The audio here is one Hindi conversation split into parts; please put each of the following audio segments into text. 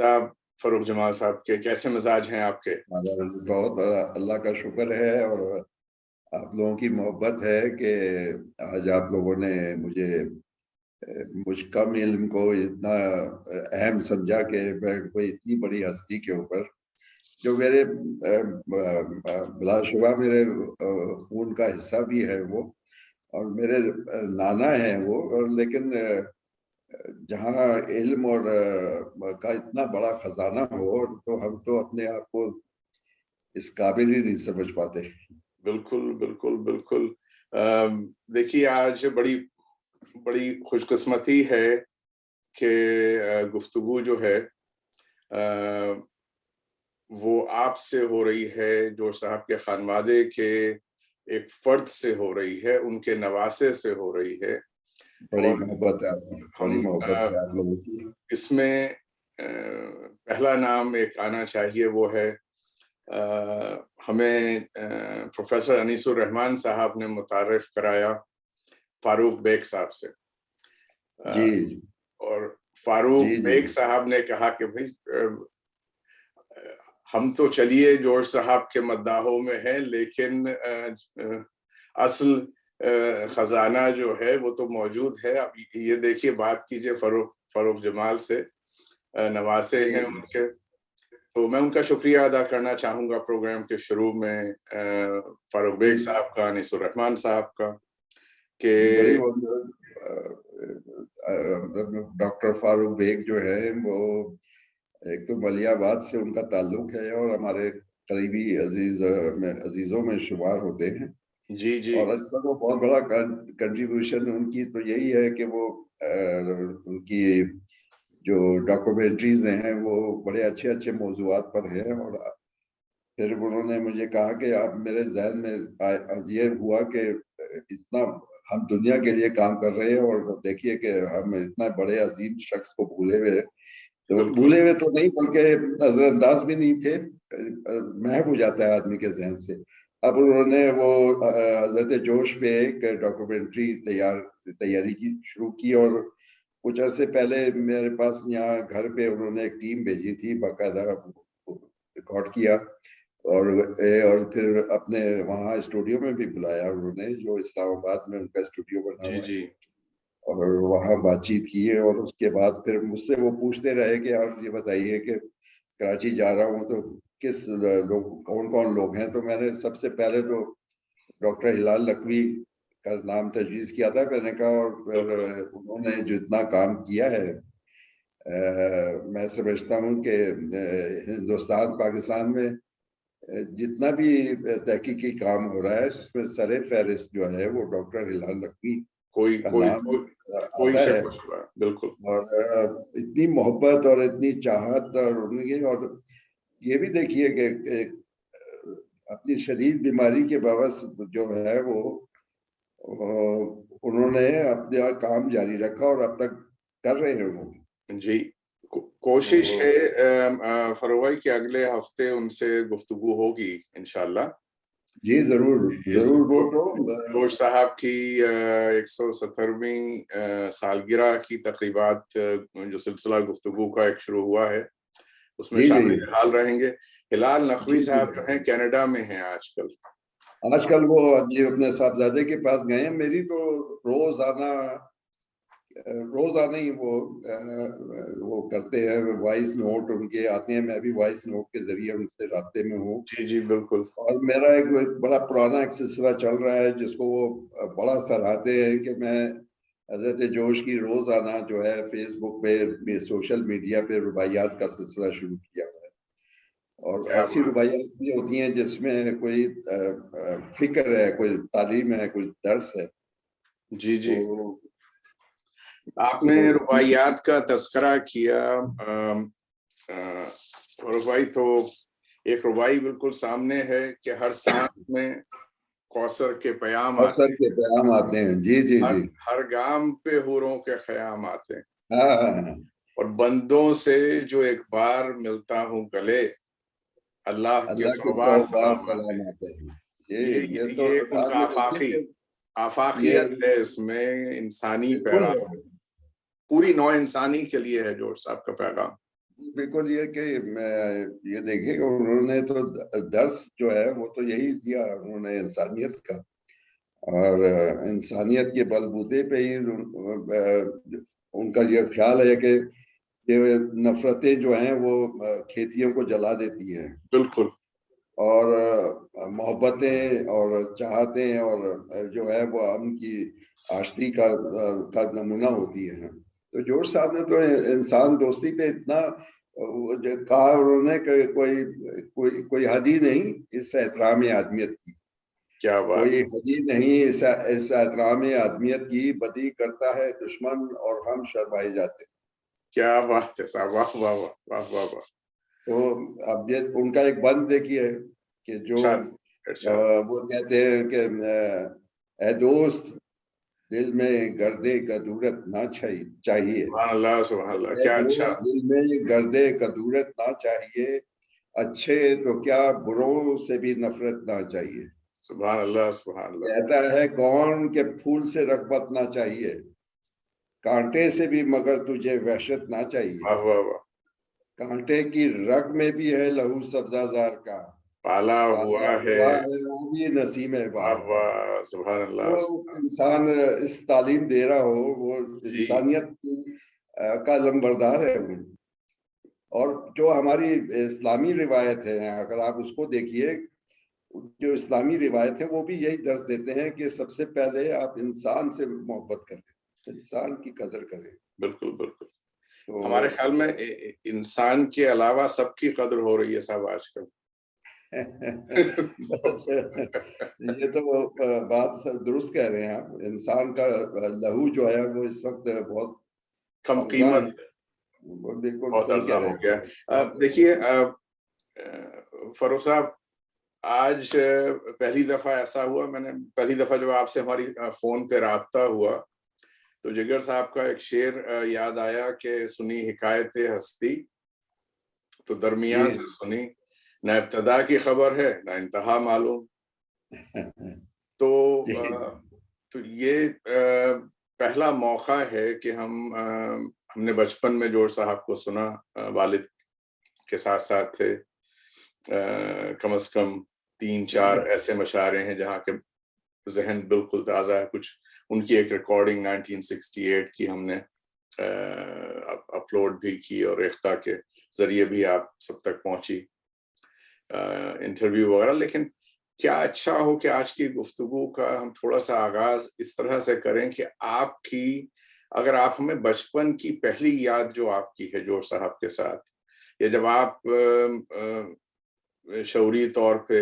आदाब फरूक जमाल साहब के, कैसे मिजाज हैं आपके? बहुत अल्लाह का शुक्र है और आप लोगों की मोहब्बत है कि आज आप लोगों ने मुझ कम इल्म को इतना अहम समझा कि मैं कोई इतनी बड़ी हस्ती के ऊपर जो मेरे बिलाशुबा मेरे खून का हिस्सा भी है वो, और मेरे नाना है वो, और लेकिन जहाँ इल्म और का इतना बड़ा खजाना हो तो हम तो अपने आप को इस काबिल ही नहीं समझ पाते। बिल्कुल बिल्कुल बिल्कुल। देखिए, आज बड़ी बड़ी खुशकिस्मती है कि गुफ्तगू जो है वो आपसे हो रही है, जोश साहब के खानवादे के एक फर्द से हो रही है, उनके नवासे से हो रही है। बड़ी और मोहब्बत है आपकी, बड़ी हम मोहब्बत है आप लोगों की। इसमें पहला नाम एक आना चाहिए, वो है हमें प्रोफेसर अनीसुर रहमान साहब ने मुतारिफ कराया फारूक बेग साहब से। जी और फारूक जी जी। बेग साहब ने कहा कि भाई हम तो चलिए जॉर्ज साहब के मद्दाहों में हैं, लेकिन असल खजाना जो है वो तो मौजूद है। अब ये देखिए, बात कीजिए फरूक जमाल से, नवासे हैं जी उनके। तो मैं उनका शुक्रिया अदा करना चाहूंगा प्रोग्राम के शुरू में फारूक बेग जी। साहब का, अनीसुर रहमान साहब का, कि बड़ी डॉक्टर फारूक बेग जो है वो एक तो मलियाबाद से उनका ताल्लुक है और हमारे करीबी अजीजों में शुमार होते हैं। जी जी और इस पर वो बहुत बड़ा कंट्रीब्यूशन उनकी तो यही है कि वो उनकी जो डॉक्यूमेंट्रीज हैं वो बड़े अच्छे अच्छे मौजूआत पर हैं। और फिर उन्होंने मुझे कहा कि आप मेरे जहन में ये हुआ कि इतना हम दुनिया के लिए काम कर रहे हैं और देखिए कि हम इतना बड़े अजीम शख्स को भूले हुए, तो बिल्कुल भूले हुए तो नहीं बल्कि नजरअंदाज भी नहीं थे, महव हो जाता है आदमी के जहन से। अब उन्होंने वो हजरत जोश पे एक डॉक्यूमेंट्री तैयारी की शुरू की, और कुछ अरसे पहले मेरे पास यहाँ घर पे उन्होंने एक टीम भेजी थी, बाकायदा रिकॉर्ड किया। और फिर अपने वहाँ स्टूडियो में भी बुलाया उन्होंने, जो इस्लामाबाद में उनका स्टूडियो बना जी हुआ है, जी। और वहाँ बातचीत की है। और उसके बाद फिर मुझसे वो पूछते रहे कि आप ये बताइए कि कराची जा रहा हूँ तो किस लोग, कौन कौन लोग हैं। तो मैंने सबसे पहले तो डॉक्टर हिलाल नकवी का नाम तजवीज़ किया था, मैंने कहा। और फिर उन्होंने जो इतना काम किया है, मैं समझता हूँ कि हिंदुस्तान पाकिस्तान में जितना भी तहकीकी काम हो रहा है उसमें सरे फहरिस्त जो है वो डॉक्टर हिलाल नकवी कोई का कोई नाम कोई कोई आता है। शक नहीं, बिल्कुल। और इतनी मोहब्बत और इतनी चाहत और उनकी, और ये भी देखिए कि अपनी शदीद बीमारी के बावजूद जो है वो उन्होंने अपना काम जारी रखा और अब तक कर रहे हैं वो। जी, कोशिश है तो फरोह भाई कि अगले हफ्ते उनसे गुफ्तगू होगी इंशाल्लाह। जी जरूर इस जरूर। वो तो जोश साहब की 170वीं सालगिरह की तकरीबात, जो सिलसिला गुफ्तगू का एक शुरू हुआ है, उसमें जी जी शामिल हिलाल रहेंगे। हिलाल नकवी जी जी। साहब जो हैं कनाडा में हैं आजकल। आजकल वो जी अपने साहबजादे के पास गए हैं। मेरी तो रोजाना रोजाना ही वो करते हैं, वॉइस नोट उनके आते हैं, मैं भी वॉइस नोट के जरिए उनसे राब्ते में हूँ। जी जी बिल्कुल। और मेरा एक बड़ा पुराना एक सिलसिला चल रहा है जिसको वो बड़ा सराहते हैं कि मैं हजरत जोश की रोजाना जो है फेसबुक पे सोशल मीडिया पे रुबाइयात का सिलसिला शुरू किया हुआ है। और क्या ऐसी बात। रुबाइयात भी होती हैं जिसमें कोई फिक्र है, कोई तालीम है, कोई दर्स है। जी जी। तो आपने रुबाइयात का तस्करा किया, रुबाई तो एक रुबाई बिल्कुल सामने है कि हर सांस में कौसर के प्याम आते अवसर के पैगाम आते हैं। जी जी हैं, जी। हर गाम पे हूरों के ख्याम आते हैं। हाँ हाँ, हाँ। और बंदों से जो एक बार मिलता हूँ गले, अल्लाह के अल्लाह के 100 100 बार बार सलाम आते सलाम आते हैं। ये तो ये एक उनका आप ये देखिए आफाकी कि ये आफाकियत है, इसमें इंसानी बिल्कुल पैगाम, पूरी नौ इंसानी के लिए है जोर साहब का पैगाम। बिल्कुल ये कि ये देखिए उन्होंने तो दर्स जो है वो तो यही दिया उन्होंने इंसानियत का, और इंसानियत के बलबूते पे ही उनका ये ख्याल है कि ये नफरतें जो हैं वो खेतियों को जला देती हैं, बिल्कुल। और मोहब्बतें और चाहतें और जो है वो अमन की आश्ती का नमूना होती है। तो जोर साहब ने तो इंसान दोस्ती पे इतना वो जो कहा उन्होंने कि कोई कोई कोई हद ही नहीं इस एहतराम आदमियत की, क्या बात कोई है, हद ही नहीं इस एहतराम आदमियत की, बदी करता है दुश्मन और हम शर्माए जाते। क्या बात है साहब, वाह वाह वाह वाह वाह वाह। तो अब ये उनका एक बंद देखिए कि जो इरशाद, इरशाद। वो कहते हैं कि ए दोस्त दिल में गर्दे कदूरत ना चाहिए, सुभान अल्लाह, सुभान अल्लाह, ए क्या अच्छा। दोस्त दिल में गर्दे कदूरत ना चाहिए, अच्छे तो क्या बुरों से भी नफरत ना चाहिए। सुभान अल्लाह, सुभान अल्लाह। कहता है कौन के फूल से रगबत ना चाहिए, कांटे से भी मगर तुझे वहशत ना चाहिए, वाह वाह वाह। कांटे की रग में भी है लहू सब्जाजार का, पाला पाला हुआ है। हुआ है वो भी नसीम है वाह बहार का। वाह, सुभान वो अल्लाह। इंसान इस तालीम दे रहा हो, वो जी। इंसानियत का लंबरदार है वो। और जो हमारी इस्लामी रिवायत है अगर आप उसको देखिए, जो इस्लामी रिवायत है वो भी यही दर्ज देते हैं कि सबसे पहले आप इंसान से मोहब्बत करें, इंसान की कदर करें। बिल्कुल बिल्कुल। तो हमारे ख्याल में इंसान के अलावा सबकी कदर हो रही है साहब आजकल। बस ये तो वो बात दुरुस्त कह रहे हैं आप, इंसान का लहू जो है वो इस वक्त बहुत कम अफजा है। कीमत है। वो बिल्कुल बहुत सही कह अरजा रहे हो हैं, गया। बहुत देखिए, अफजा। फरूख साहब, आज पहली दफा ऐसा हुआ, मैंने पहली दफा जब आपसे हमारी फोन पे राब्ता हुआ तो जिगर साहब का एक शेर याद आया कि सुनी हिकायत हस्ती तो दरमियान जी। से सुनी, न इब्तदा की खबर है न इंतहा मालूम। तो जी। तो ये पहला मौका है कि हमने बचपन में जोर साहब को सुना, वालिद के साथ साथ थे। कम से कम 3-4 ऐसे मशारे हैं जहाँ के जहन बिल्कुल ताज़ा है। कुछ उनकी एक रिकॉर्डिंग 1968 की हमने अपलोड भी की और इख्ता के जरिए भी आप सब तक पहुंची इंटरव्यू वगैरह। लेकिन क्या अच्छा हो कि आज की गुफ्तगू का हम थोड़ा सा आगाज इस तरह से करें कि आपकी, अगर आप हमें बचपन की पहली याद जो आपकी है जोर साहब के साथ, या जब आप शऊरी तौर पे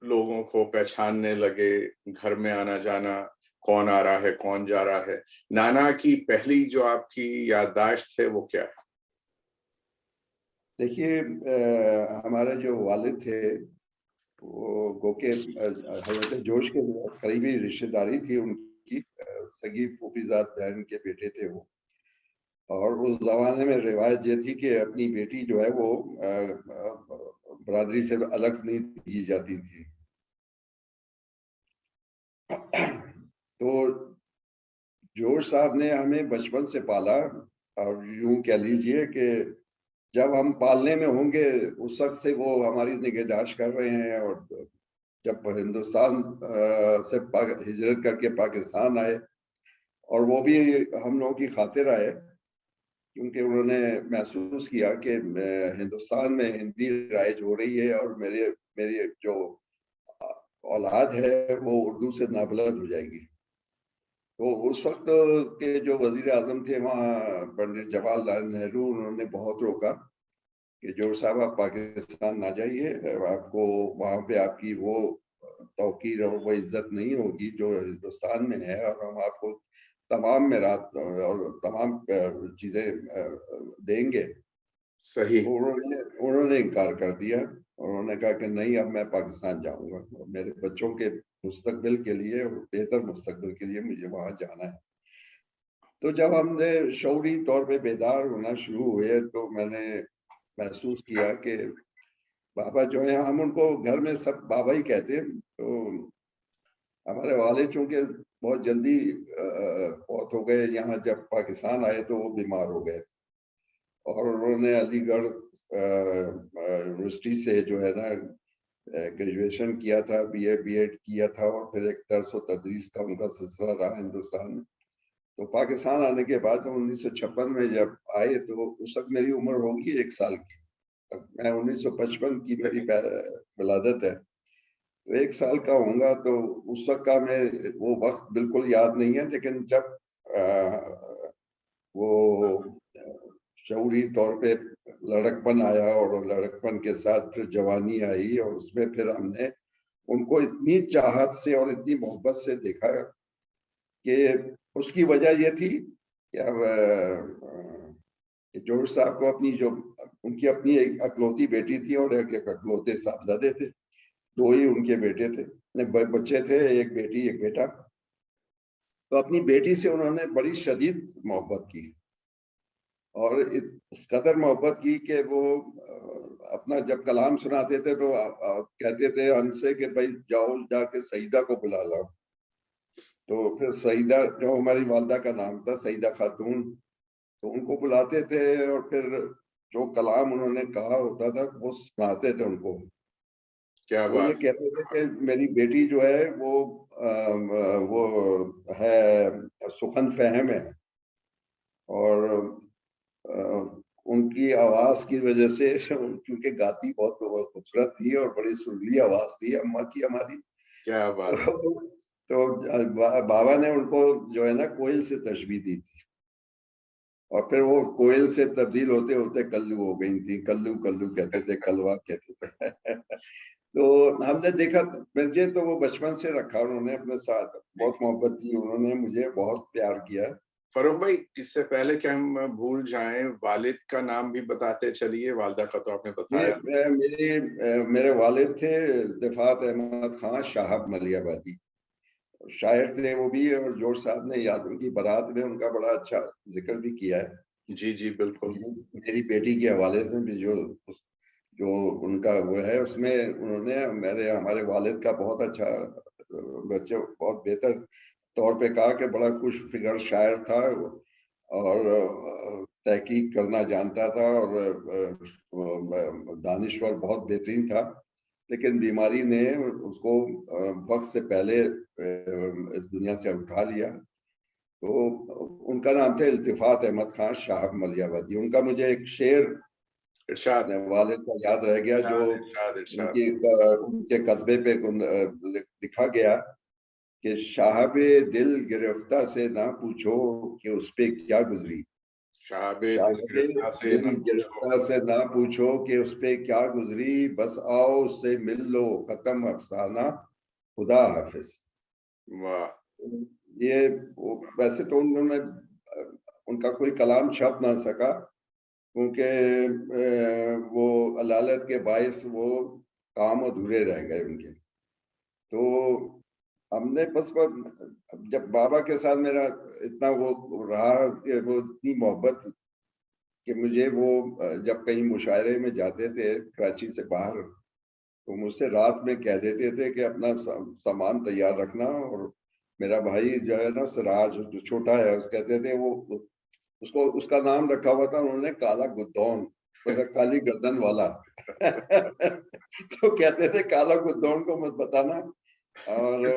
लोगों को पहचानने लगे, घर में आना जाना, कौन आ रहा है कौन जा रहा है, नाना की पहली जो आपकी याददाश्त है वो क्या है? देखिए हमारे जो वालिद थे वो गोके हजरत जोश के करीबी रिश्तेदारी थी उनकी, सगी फूफीजाद बहन के बेटे थे वो। और उस जमाने में रिवायत ये थी कि अपनी बेटी जो है वो बरादरी से अलग नहीं दी जाती थी। तो जोश साहब ने हमें बचपन से पाला, और यूं कह लीजिए कि जब हम पालने में होंगे उस वक्त से वो हमारी निगहदाश्त कर रहे हैं। और जब हिंदुस्तान से हिजरत करके पाकिस्तान आए, और वो भी हम लोगों की खातिर आए, क्योंकि उन्होंने महसूस किया कि हिंदुस्तान में हिंदी राइज हो रही है और मेरे मेरी जो औलाद है वो उर्दू से नाबलद हो जाएगी। तो उस वक्त के जो वजीर आजम थे वहाँ पंडित जवाहरलाल नेहरू, उन्होंने बहुत रोका कि जोर साहब आप पाकिस्तान ना जाइए, आपको वहाँ पे आपकी वो तौकीर और वो इज्जत नहीं होगी जो हिंदुस्तान में है, और हम आपको तमाम मेरात और तमाम चीजें देंगे। सही। तो उन्होंने इनकार कर दिया। उन्होंने कहा कि नहीं, अब मैं पाकिस्तान जाऊंगा, और मेरे बच्चों के मुस्तकबिल के लिए और बेहतर मुस्तकबिल के लिए मुझे वहां जाना है। तो जब हमने शौरी तौर पे बेदार होना शुरू हुए तो मैंने महसूस किया कि बाबा जो है, हम उनको घर में सब बाबा ही कहते हैं। तो हमारे वाले चूंकि बहुत जल्दी फौत हो गए, यहाँ जब पाकिस्तान आए तो वो बीमार हो गए। और उन्होंने अलीगढ़ यूनिवर्सिटी से जो है ना ग्रेजुएशन किया था, बीएड किया था, और फिर एक दर्स और तदरीस का उनका सिलसिला रहा हिंदुस्तान में। तो पाकिस्तान आने के बाद 1956 में जब आए तो उस वक्त मेरी उम्र होगी 1 साल की। मैं 1955 की मेरी विलादत है, तो 1 साल का होऊंगा। तो उस वक्त का मैं वो वक्त बिल्कुल याद नहीं है, लेकिन जब वो शऊरी तौर पे लड़कपन आया और लड़कपन के साथ फिर जवानी आई, और उसमें फिर हमने उनको इतनी चाहत से और इतनी मोहब्बत से देखा कि उसकी वजह ये थी कि अब जोहर साहब को अपनी जो उनकी अपनी एक अकलौती बेटी थी और एक अकलौते साहबजादे थे, 2 ही उनके बेटे थे, बच्चे थे, एक बेटी एक बेटा। तो अपनी बेटी से उन्होंने बड़ी शदीद मोहब्बत की, और इस कदर मोहब्बत की कि वो अपना जब कलाम सुनाते थे तो कहते थे हमसे कि भाई जाओ जाके सईदा को बुला लाओ। तो फिर सईदा, जो हमारी वालदा का नाम था सईदा खातून, तो उनको बुलाते थे और फिर जो कलाम उन्होंने कहा होता था वो सुनाते थे उनको। क्या वो ये बात। कहते थे कि मेरी बेटी जो है वो है सुखन फहम है, और उनकी आवाज की वजह से क्योंकि गाती बहुत खूबसूरत थी और बड़ी सुरीली आवाज थी अम्मा की हमारी। क्या बात। तो बाबा ने उनको जो है ना कोयल से तशबीह दी थी, और फिर वो कोयल से तब्दील होते होते कल्लू हो गई थी। कल्लू कल्लू कहते थे, कलवा कहते थे। तो हमने देखा, मुझे तो वो बचपन से रखा उन्होंने अपने साथ, बहुत मोहब्बत की उन्होंने, मुझे बहुत प्यार किया। फरूक भाई, इससे पहले कि हम भूल जाएं, वालिद का नाम भी बताते चलिए। वालदा का तो आपने बताया। मेरे वालिद थे इल्तिफात अहमद खान शाहब मलियाबादी, शायर थे वो भी, और जोर साहब ने याद उनकी बारात में उनका बड़ा अच्छा जिक्र भी किया है। जी जी बिल्कुल। मेरी बेटी के हवाले से भी जो उनका वो है उसमें उन्होंने हमारे वालिद का बहुत अच्छा, बच्चे बहुत बेहतर तौर पे कहा कि बड़ा खुश फिगर शायर था, और तहकीक करना जानता था, और दानिश्वर बहुत बेहतरीन था। लेकिन बीमारी ने उसको वक्त से पहले इस दुनिया से उठा लिया। तो उनका नाम था इल्तिफात अहमद खान साहब मलियाबादी। उनका मुझे एक शेर इरशाद। अपने वालिद का याद रह गया, जो इरशाद इरशाद। उनके कतबे पे लिखा गया कि साहबे दिल गिरफ्ता से ना पूछो कि उस पे क्या गुजरी। शाहबे दिल साहबे गिरफ्तार से दिल न पूछो। गिरफ्तार से ना पूछो कि उस पे क्या गुजरी, बस आओ उससे मिल लो, खत्म अफसाना, खुदा हाफिज। वाह। ये वैसे तो उन्होंने उनका कोई कलाम छप ना सका, क्योंकि वो अलालत के बायस वो काम अधूरे रह गए उनके। तो हमने बस जब बाबा के साथ मेरा इतना वो रहा कि वो इतनी मोहब्बत कि मुझे वो जब कहीं मुशायरे में जाते थे कराची से बाहर, तो मुझसे रात में कह देते थे कि अपना सामान तैयार रखना। और मेरा भाई जो है ना सिराज, जो छोटा है, उस कहते थे वो उसको उसका नाम रखा हुआ था उन्होंने काला गुद्दौन, मतलब काली गर्दन वाला। तो कहते थे काला गुद्दौन को मत बताना, और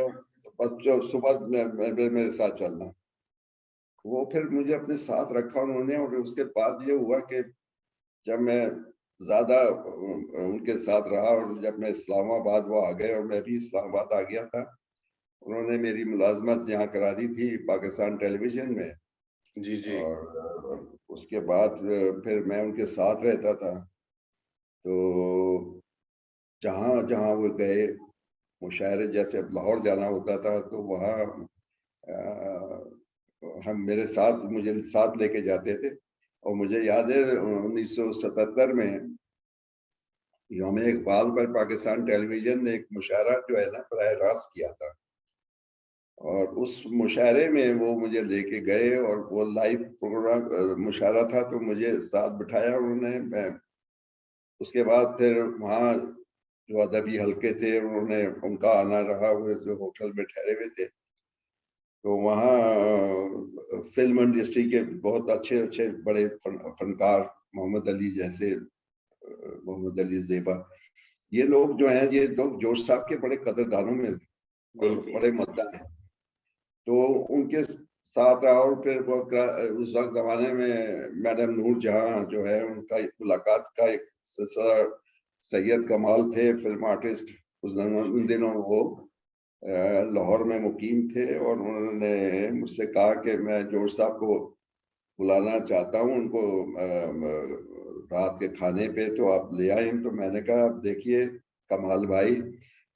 बस जो सुबह मेरे साथ चलना। वो फिर मुझे अपने साथ रखा उन्होंने, और उसके बाद ये हुआ कि जब मैं ज्यादा उनके साथ रहा, और जब मैं इस्लामाबाद वो आ गए और मैं भी इस्लामाबाद आ गया था, उन्होंने मेरी मुलाजमत यहाँ करा दी थी पाकिस्तान टेलीविजन में। जी जी। और उसके बाद फिर मैं उनके साथ रहता था। तो जहाँ जहाँ वो गए मुशायरे, जैसे अब लाहौर जाना होता था तो वहाँ हम मेरे साथ मुझे साथ लेके जाते थे। और मुझे याद है 1977 में यौम इकबाल पर पाकिस्तान टेलीविजन ने एक मुशायरा जो है ना बराह रास्त किया था, और उस मुशायरे में वो मुझे लेके गए, और वो लाइव प्रोग्राम मुशायरा था, तो मुझे साथ बिठाया उन्होंने। मैं उसके बाद फिर वहाँ जो अदबी हलके थे उन्होंने उनका आना रहा, वो जो होटल में ठहरे हुए थे। तो वहाँ फिल्म इंडस्ट्री के बहुत अच्छे अच्छे बड़े फनकार, मोहम्मद अली जैसे, मोहम्मद अली ज़ेबा, ये लोग जो हैं, ये लोग जोश साहब के बड़े कदरदानों में और बड़े मद्दा हैं। तो उनके साथ रहा, और फिर वो उस वक्त जमाने में मैडम नूर जहां जो है, उनका एक मुलाकात का एक सिलसिला, सैयद कमाल थे फिल्म आर्टिस्ट, उन दिनों वो लाहौर में मुकीम थे, और उन्होंने मुझसे कहा कि मैं जोर साहब को बुलाना चाहता हूँ उनको रात के खाने पे, तो आप ले आए। तो मैंने कहा, आप देखिए कमाल भाई,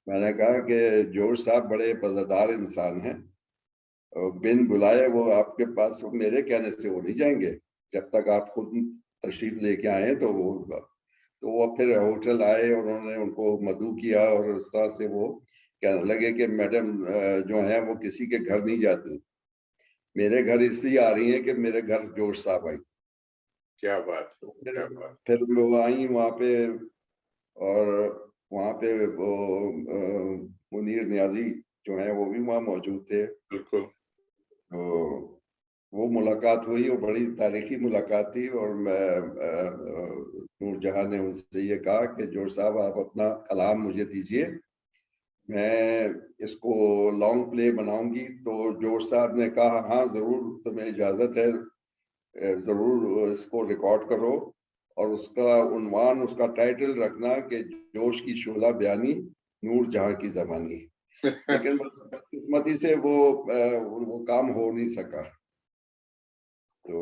मैंने कहा कि जोर साहब बड़े मजेदार इंसान हैं, बिन बुलाए वो आपके पास, मेरे कहने से वो नहीं जाएंगे, जब तक आप खुद तशरीफ लेके आए तो वो फिर होटल आए और उन्होंने उनको मदऊ किया, और इस तरह से वो कहने लगे कि मैडम जो है वो किसी के घर नहीं जाती, मेरे घर इसलिए आ रही है कि मेरे घर जोर साहब आई। क्या बात, तो क्या बात। फिर वो आई वहाँ पे, और वहाँ पे वो मुनीर नियाजी जो है वो भी वहाँ मौजूद थे। बिल्कुल। तो वो मुलाकात हुई, वो बड़ी तारीखी मुलाकात थी, और नूरजहां ने उनसे ये कहा कि जोर साहब आप अपना कलाम मुझे दीजिए, मैं इसको लॉन्ग प्ले बनाऊंगी। तो जोर साहब ने कहा, हाँ जरूर, तुम्हें इजाजत है, जरूर इसको रिकॉर्ड करो, और उसका उन्वान, उसका टाइटल रखना कि जोश की शोला बयानी, नूर जहां की जबानी। लेकिन बस बदकिस्मती से वो काम हो नहीं सका, तो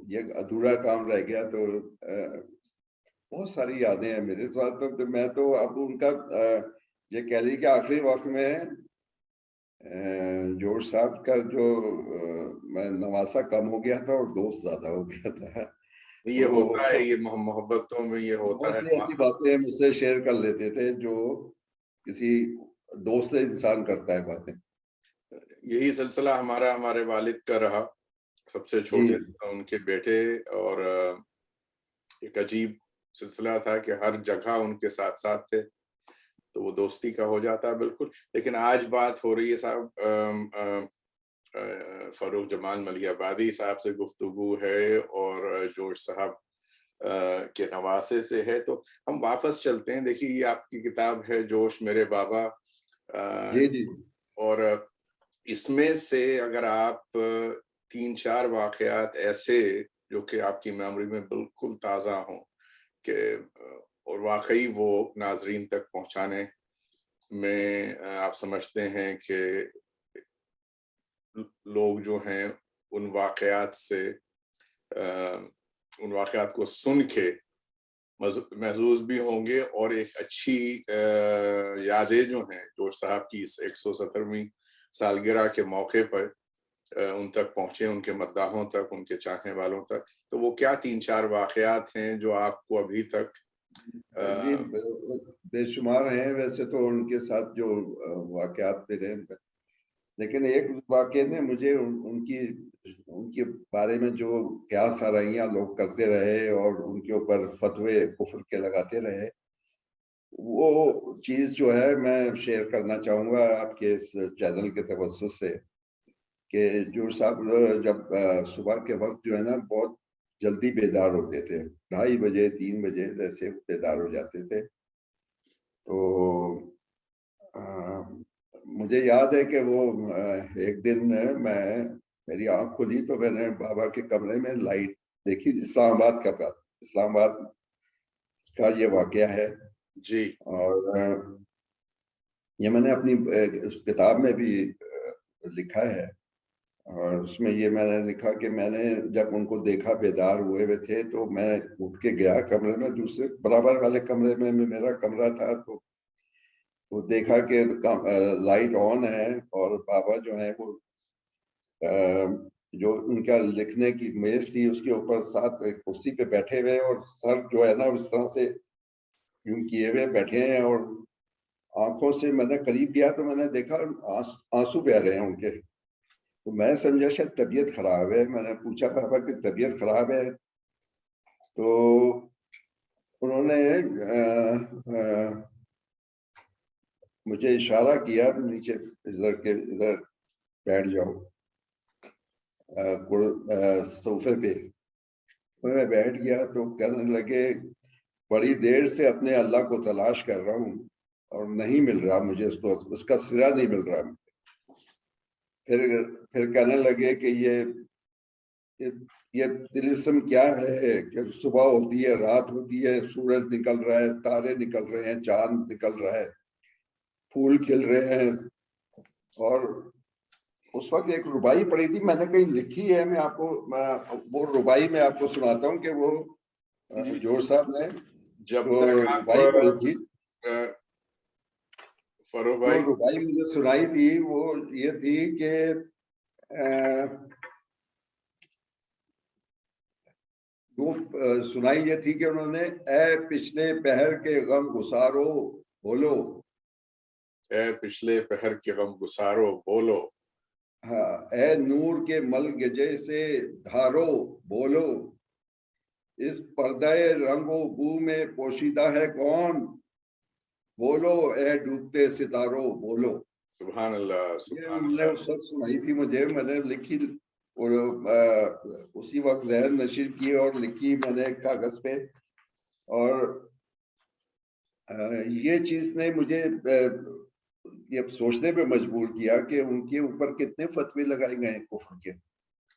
ये अधूरा काम रह गया। तो बहुत सारी यादें हैं मेरे साथ। तो मैं तो अब उनका ये कह ली कि आखिरी वक्त में जोर साहब का जो मैं नवासा कम हो गया था और दोस्त ज्यादा हो गया था। ये होता है, तो ये मोहब्बतों में ये होता बहुत है। सी ऐसी बातें मुझसे शेयर कर लेते थे जो किसी दोस्त से इंसान करता है बातें। यही सिलसिला हमारा हमारे वालिद का रहा, सबसे जी छोटे उनके बेटे, और एक अजीब सिलसिला था कि हर जगह उनके साथ साथ थे, तो वो दोस्ती का हो जाता है बिल्कुल। लेकिन आज बात हो रही है साहब, फरूक जमाल मलियाबादी साहब से गुफ्तगू है, और जोश साहब के नवासे से है, तो हम वापस चलते हैं। देखिए, ये आपकी किताब है जोश मेरे बाबा, जी जी और इसमें से अगर आप 3-4 वाकयात ऐसे जो कि आपकी मेमोरी में बिल्कुल ताज़ा हों, कि और वाकई वो नाजरीन तक पहुंचाने में आप समझते हैं कि लोग जो हैं उन वाकयात से, उन वाकयात को सुन के महजूज भी होंगे, और एक अच्छी यादें जो हैं जोश साहब की इस 170वीं सालगिरह के मौके पर उन तक पहुंचे, उनके मद्दाहों तक, उनके चाहने वालों तक। तो वो क्या 3-4 वाकयात हैं जो आपको अभी तक जी, बेशुमार हैं वैसे तो उनके साथ जो वाकयात मेरे, लेकिन एक वाकये ने मुझे उनकी उनके बारे में जो क्या सराहियां लोग करते रहे और उनके ऊपर फतवे कुफ्र के लगाते रहे, वो चीज जो है मैं शेयर करना चाहूंगा आपके इस चैनल के तवज्जुह से, कि जो साहब जब सुबह के वक्त जो है ना बहुत जल्दी बेदार होते थे, 2:30 बजे 3 बजे जैसे बेदार हो जाते थे। तो अ, मुझे याद है कि वो एक दिन मैं मेरी आंख खुली तो मैंने बाबा के कमरे में लाइट देखी। इस्लामाबाद का बात, इस्लामाबाद का ये वाकया है। जी। और ये मैंने अपनी उस किताब में भी लिखा है, और उसमें ये मैंने लिखा कि मैंने जब उनको देखा बेदार हुए हुए थे, तो मैं उठ के गया कमरे में, दूसरे बराबर वाले कमरे में मेरा कमरा था। तो वो देखा कि लाइट ऑन है, और बाबा जो है वो जो उनका लिखने की मेज थी उसके ऊपर साथ एक कुर्सी पे बैठे हुए, और सर जो है ना इस तरह से यूं किए हुए बैठे हैं, और आंखों से मैंने करीब गया तो मैंने देखा आंसू बह रहे हैं उनके। तो मैं समझा शायद तबीयत खराब है। मैंने पूछा पापा की तबीयत खराब है? तो उन्होंने मुझे इशारा किया नीचे, इधर के इधर बैठ जाओ। सोफे पे मैं बैठ गया तो कहने लगे, बड़ी देर से अपने अल्लाह को तलाश कर रहा हूँ और नहीं मिल रहा मुझे, उसका सिरा नहीं मिल रहा। फिर कहने लगे कि ये तिलिस्म क्या है कि सुबह होती है, रात होती है, सूरज निकल रहा है, तारे निकल रहे हैं, चांद निकल रहा है, फूल खिल रहे हैं। और उस वक्त एक रुबाई पढ़ी थी, मैंने कहीं लिखी है, वो रुबाई में आपको सुनाता हूँ कि वो जोर साहब ने जब जो तक रुबाई पढ़ी थी, फरूख जो भाई, रुबाई मुझे सुनाई थी वो ये थी कि वो सुनाई ये थी कि उन्होंने, ए पिछले पहर के गम गुसारो बोलो। ए पिछले पहर के गम गुसारो बोलो। हाँ, ए नूर के मल गजे से धारो बोलो। इस पर्दाए रंगो बू में पोशीदा है कौन, बोलो ए डूबते सितारो बोलो। सुभान अल्लाह, ये सुभान उन्होंने अल्लाह। उस वक्त सुनाई थी मुझे, मैंने लिखी और उसी वक्त जहन नशीर की और लिखी मैंने कागज पे। और ये चीज ने मुझे ये सोचने पे मजबूर किया कि उनके ऊपर कितने फतवे लगाए गए हैं कुफ्र के।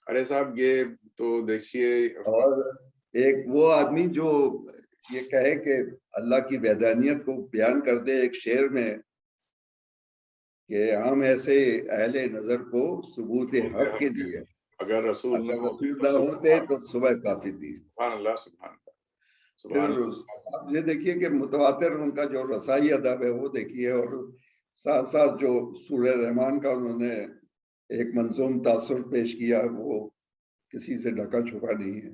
अरे साहब, ये तो देखिए, और एक वो आदमी जो ये कहे कि अल्लाह की वैदानियत को बयान कर दे एक शेर में कि हम ऐसे अहले नजर को सबूत हक के लिए, अगर रसूल ना अगर होते रसूल तो ना होते सुभान तो सुबह काफी थी। अल्लाह, सुभान अल्लाह, फिर सुभान अल्लाह। आप ये देखिए कि मुतवातिर उनका जो रसाई अदब है वो देखिए, और साथ साथ जो सूरह रहमान का उन्होंने एक मंजूम तासुर पेश किया, वो किसी से ढका छुपा नहीं है।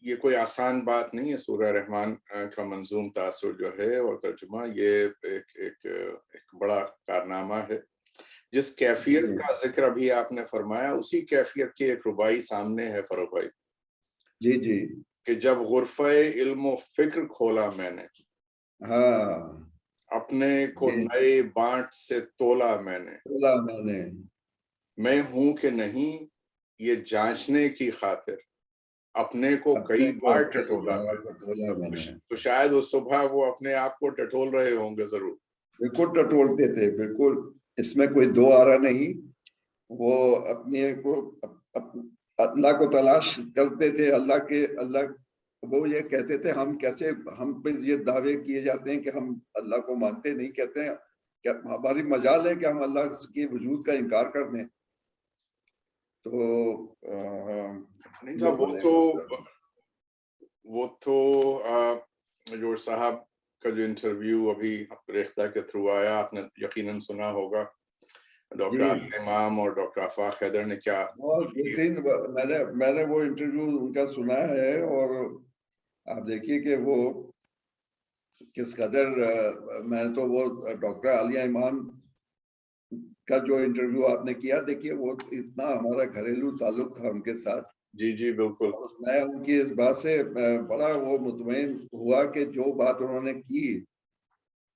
ये कोई आसान बात नहीं है। सूरह रहमान का मंजूम तासुर जो है और तर्जुमा, ये एक बड़ा कारनामा है। जिस कैफियत का जिक्र अभी आपने फरमाया, उसी कैफियत की एक रुबाई सामने है फरूख भाई। जी जी। कि जब गुरफ़े इल्म फिक्र खोला मैंने, हाँ, अपने को ये नए बांट से तोला मैंने, बोला मैंने, मैं हूं कि नहीं ये जांचने की खातिर, अपने को अपने कई को बार कई टटोला बार मैंने। टटोला मैंने। तो शायद उस सुबह वो अपने आप को टटोल रहे होंगे जरूर। बिल्कुल टटोलते थे, बिल्कुल, इसमें कोई दो आरा नहीं। वो अपने को अल्लाह को तलाश करते थे, अल्लाह वो ये कहते थे, हम कैसे, हम पे ये दावे किए जाते हैं कि हम अल्लाह को मानते नहीं, कहते हैं क्या हमारी मजाल है कि हम अल्लाह के वजूद का इनकार कर दें। तो नहीं साहब, लोगों ने बस वो तो जोर साहब का जो इंटरव्यू अभी रेख्ता के थ्रू आया, आपने यकीनन सुना होगा। डॉक्टर जी इमाम और डॉक्टर आफाक हैदर ने क्या, बहुत बेहतरीन, मैंने वो इंटरव्यू उनका सुना है। और आप देखिए कि वो किस कदर, मैं तो वो डॉक्टर आलिया इमाम का जो इंटरव्यू आपने किया, देखिए वो इतना हमारा घरेलू ताल्लुक था उनके साथ। जी जी बिल्कुल। और मैं उनकी इस बात से बड़ा वो मुतमईन हुआ कि जो बात उन्होंने की,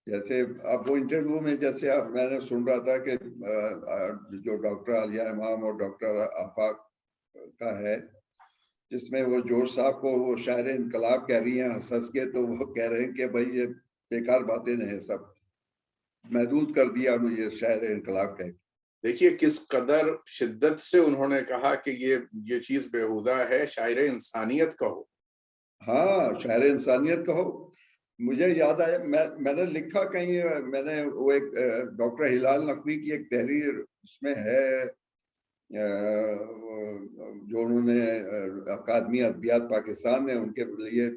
जैसे अब वो इंटरव्यू में जैसे आप मैंने सुन रहा था कि जो डॉक्टर आलिया इमाम और डॉक्टर आफाक का है, जिसमें वो जोर साहब को वो शायर इनकलाब कह रही हैं हंस हंस के, तो वो कह रहे हैं कि भाई ये बेकार बातें नहीं, सब महदूद कर दिया मुझे शायर इनकलाब कह के। देखिए किस कदर शिद्दत से उन्होंने कहा कि ये चीज बेहुदा है, शायर इंसानियत कहो। हाँ, शायर इंसानियत कहो। मुझे याद आया, मैंने लिखा कहीं, मैंने वो एक डॉक्टर हिलाल नकवी की एक तहरीर उसमें है, जो उन्होंने अकादमी अदबियात पाकिस्तान ने उनके लिए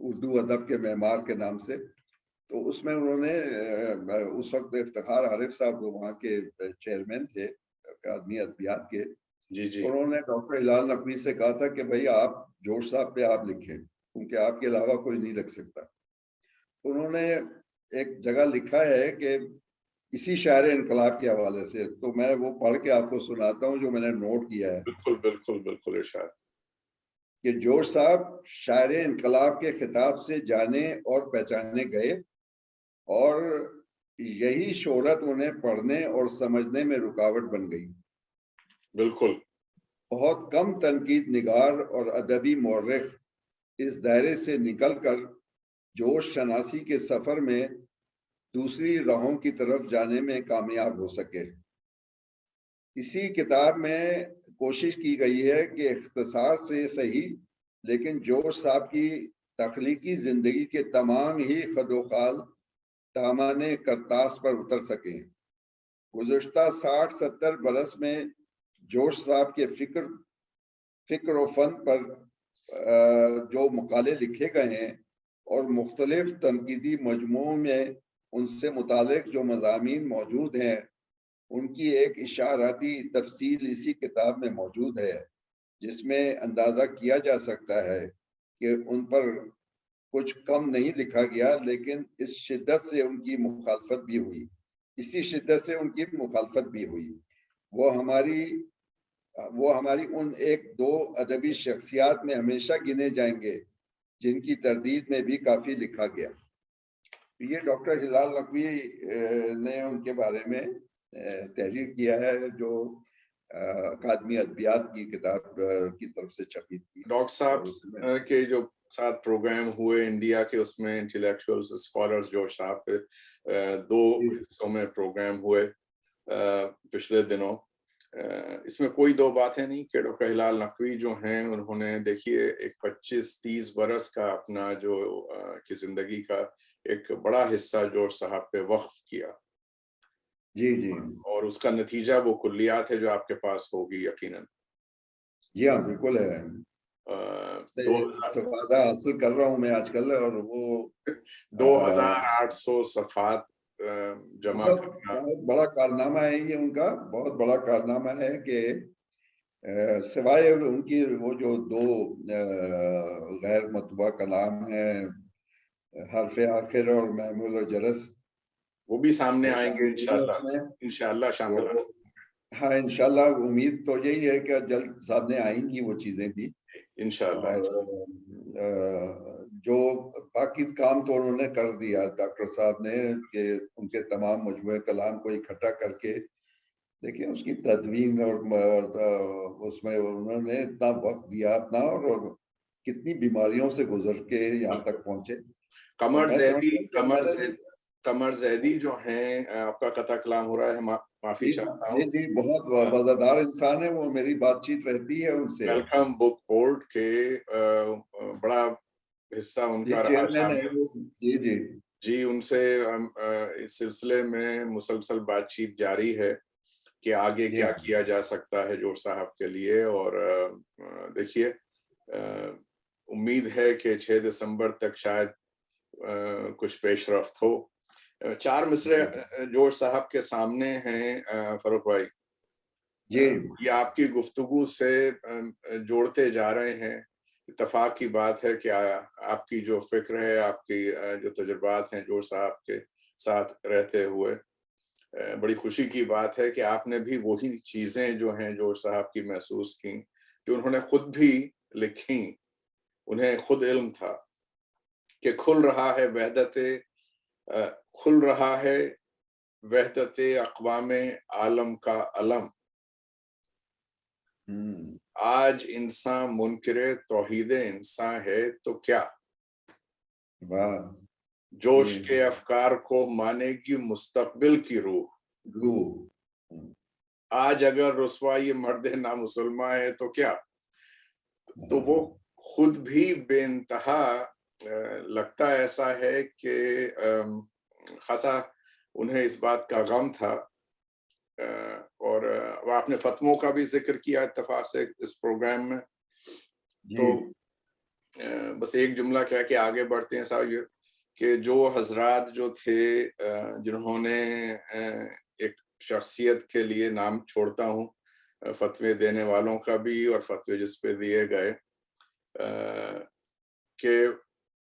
उर्दू अदब के मेमार के नाम से, तो उसमें उन्होंने उस वक्त इफ्तिखार आरिफ साहब जो वहाँ के चेयरमैन थे अकादमी अदबियात के, जी जी। उन्होंने डॉक्टर हिलाल नकवी से कहा था कि भाई आप जोर साहब पे आप लिखें, क्योंकि आपके अलावा कोई नहीं लिख सकता। उन्होंने एक जगह लिखा है कि इसी शायर इनकलाब के हवाले से, तो मैं वो पढ़ के आपको सुनाता हूँ जो मैंने नोट किया है बिल्कुल बिल्कुल बिल्कुल इरशाद। कि जोर साहब शायर इनकलाब के खिताब से जाने और पहचाने गए, और यही शोहरत उन्हें पढ़ने और समझने में रुकावट बन गई। बिल्कुल। बहुत कम तनकीद निगार और अदबी मौर्रिख इस दायरे से निकलकर जोश शनासी के सफर में दूसरी राहों की तरफ जाने में कामयाब हो सके। इसी किताब में कोशिश की गई है कि इख्तिसार से सही, लेकिन जोश साहब की तख्लीकी जिंदगी के तमाम ही खदोखाल दामने करतास पर उतर सकें। गुज़श्ता 60-70 बरस में जोश साहब के फिक्र और फन पर जो मकाले लिखे गए हैं और मुख्तलिफ तनकीदी मजमुओं में उनसे मुतालिक जो मज़ामीन मौजूद हैं, उनकी एक इशाराती तफसील इसी किताब में मौजूद है, जिसमें अंदाजा किया जा सकता है कि उन पर कुछ कम नहीं लिखा गया, लेकिन इस शिद्दत से उनकी मुखालफत भी हुई, इसी शिद्दत से उनकी मुखालफत भी हुई। वो हमारी उन एक दो अदबी शख्सियात में हमेशा गिने जाएंगे जिनकी तरदीद में भी काफी लिखा गया। ये डॉक्टर हिलाल नकवी ने उनके बारे में तहरीर किया है, जो अकादमी अदबियात की किताब की तरफ से छपी थी। डॉक्टर साहब के जो साथ प्रोग्राम हुए इंडिया के, उसमें इंटेलेक्चुअल्स स्कॉलर्स जोश साहब पे 2 हिस्सों में प्रोग्राम हुए पिछले दिनों। इसमें कोई 2 बातें नहीं कि डॉक्टर हिलाल नकवी जो हैं, उन्होंने देखिए एक 25-30 बरस का अपना जो की जिंदगी का एक बड़ा हिस्सा जोश साहब पे वक्फ किया। जी जी। और उसका नतीजा वो कुल्लियात है जो आपके पास होगी यकीनन। जी हाँ, बिल्कुल है। सफादा हासिल कर रहा हूँ मैं आजकल, और वो 2800 सफ़ात जमा करना बहुत बड़ा कारनामा है ये उनका, बहुत बड़ा कारनामा है कि सिवाय उनकी वो जो 2 गैर मतबूआ कलाम है, हर्फ आखिर और महमूल और जरस, वो भी सामने वो आएंगे इंशाल्लाह शामिल। हाँ, इंशाल्लाह उम्मीद तो यही है कि जल्द सामने आएंगी वो चीजें भी इंशाल्लाह। और जो बाकी काम तो उन्होंने कर दिया डॉक्टर साहब ने, कि उनके तमाम मजमूए कलाम को इकट्ठा करके देखिए उसकी तदवीन और उसमें उन्होंने इतना वक्त दिया अपना, और कितनी बीमारियों से गुजर के यहाँ तक पहुंचे। कमर जैदी जो हैं, आपका कथा कलाम हो रहा है, माफी चाहता हूँ। जी, बहुत वफादार इंसान है वो, मेरी बातचीत रहती है उनसे। वेलकम बुक बोर्ड के बड़ा हिस्सा उनका रहा शामिल। जी जी जी, उनसे इस सिलसिले में मुसलसल बातचीत जारी है कि आगे क्या किया जा सकता है जोश साहब के लिए। और देखिए, उम्मीद है कि 6 दिसंबर तक शायद कुछ पेशरफ्त हो। 4 मिसरे जोश साहब के सामने हैं फरूक भाई जी। ये आपकी गुफ्तगू से जोड़ते जा रहे हैं। इत्तेफाक की बात है कि आपकी जो फिक्र है, आपकी जो तजुर्बात हैं जोश साहब के साथ रहते हुए, बड़ी खुशी की बात है कि आपने भी वही चीजें जो हैं जोश साहब की महसूस की, जो उन्होंने खुद भी लिखी। उन्हें खुद इल्म था कि खुल रहा है वहदते अक़वामे आलम का अलम। आज इंसान मुनकिरे तौहीदे इंसान है तो क्या, जोश के अफकार को मानेगी मुस्तकबिल की रूह। आज अगर रुस्वाई मर्द ना मुसलमान है तो क्या। तो वो खुद भी बेइंतहा लगता ऐसा है कि खासा उन्हें इस बात का गम था। और आपने फतवों का भी जिक्र किया इत्तेफाक से इस प्रोग्राम में। तो बस एक जुमला कह के आगे बढ़ते हैं साहब, ये कि जो हजरात जो थे जिन्होंने एक शख्सियत के लिए नाम छोड़ता हूँ, फतवे देने वालों का भी और फतवे जिस पे दिए गए, कि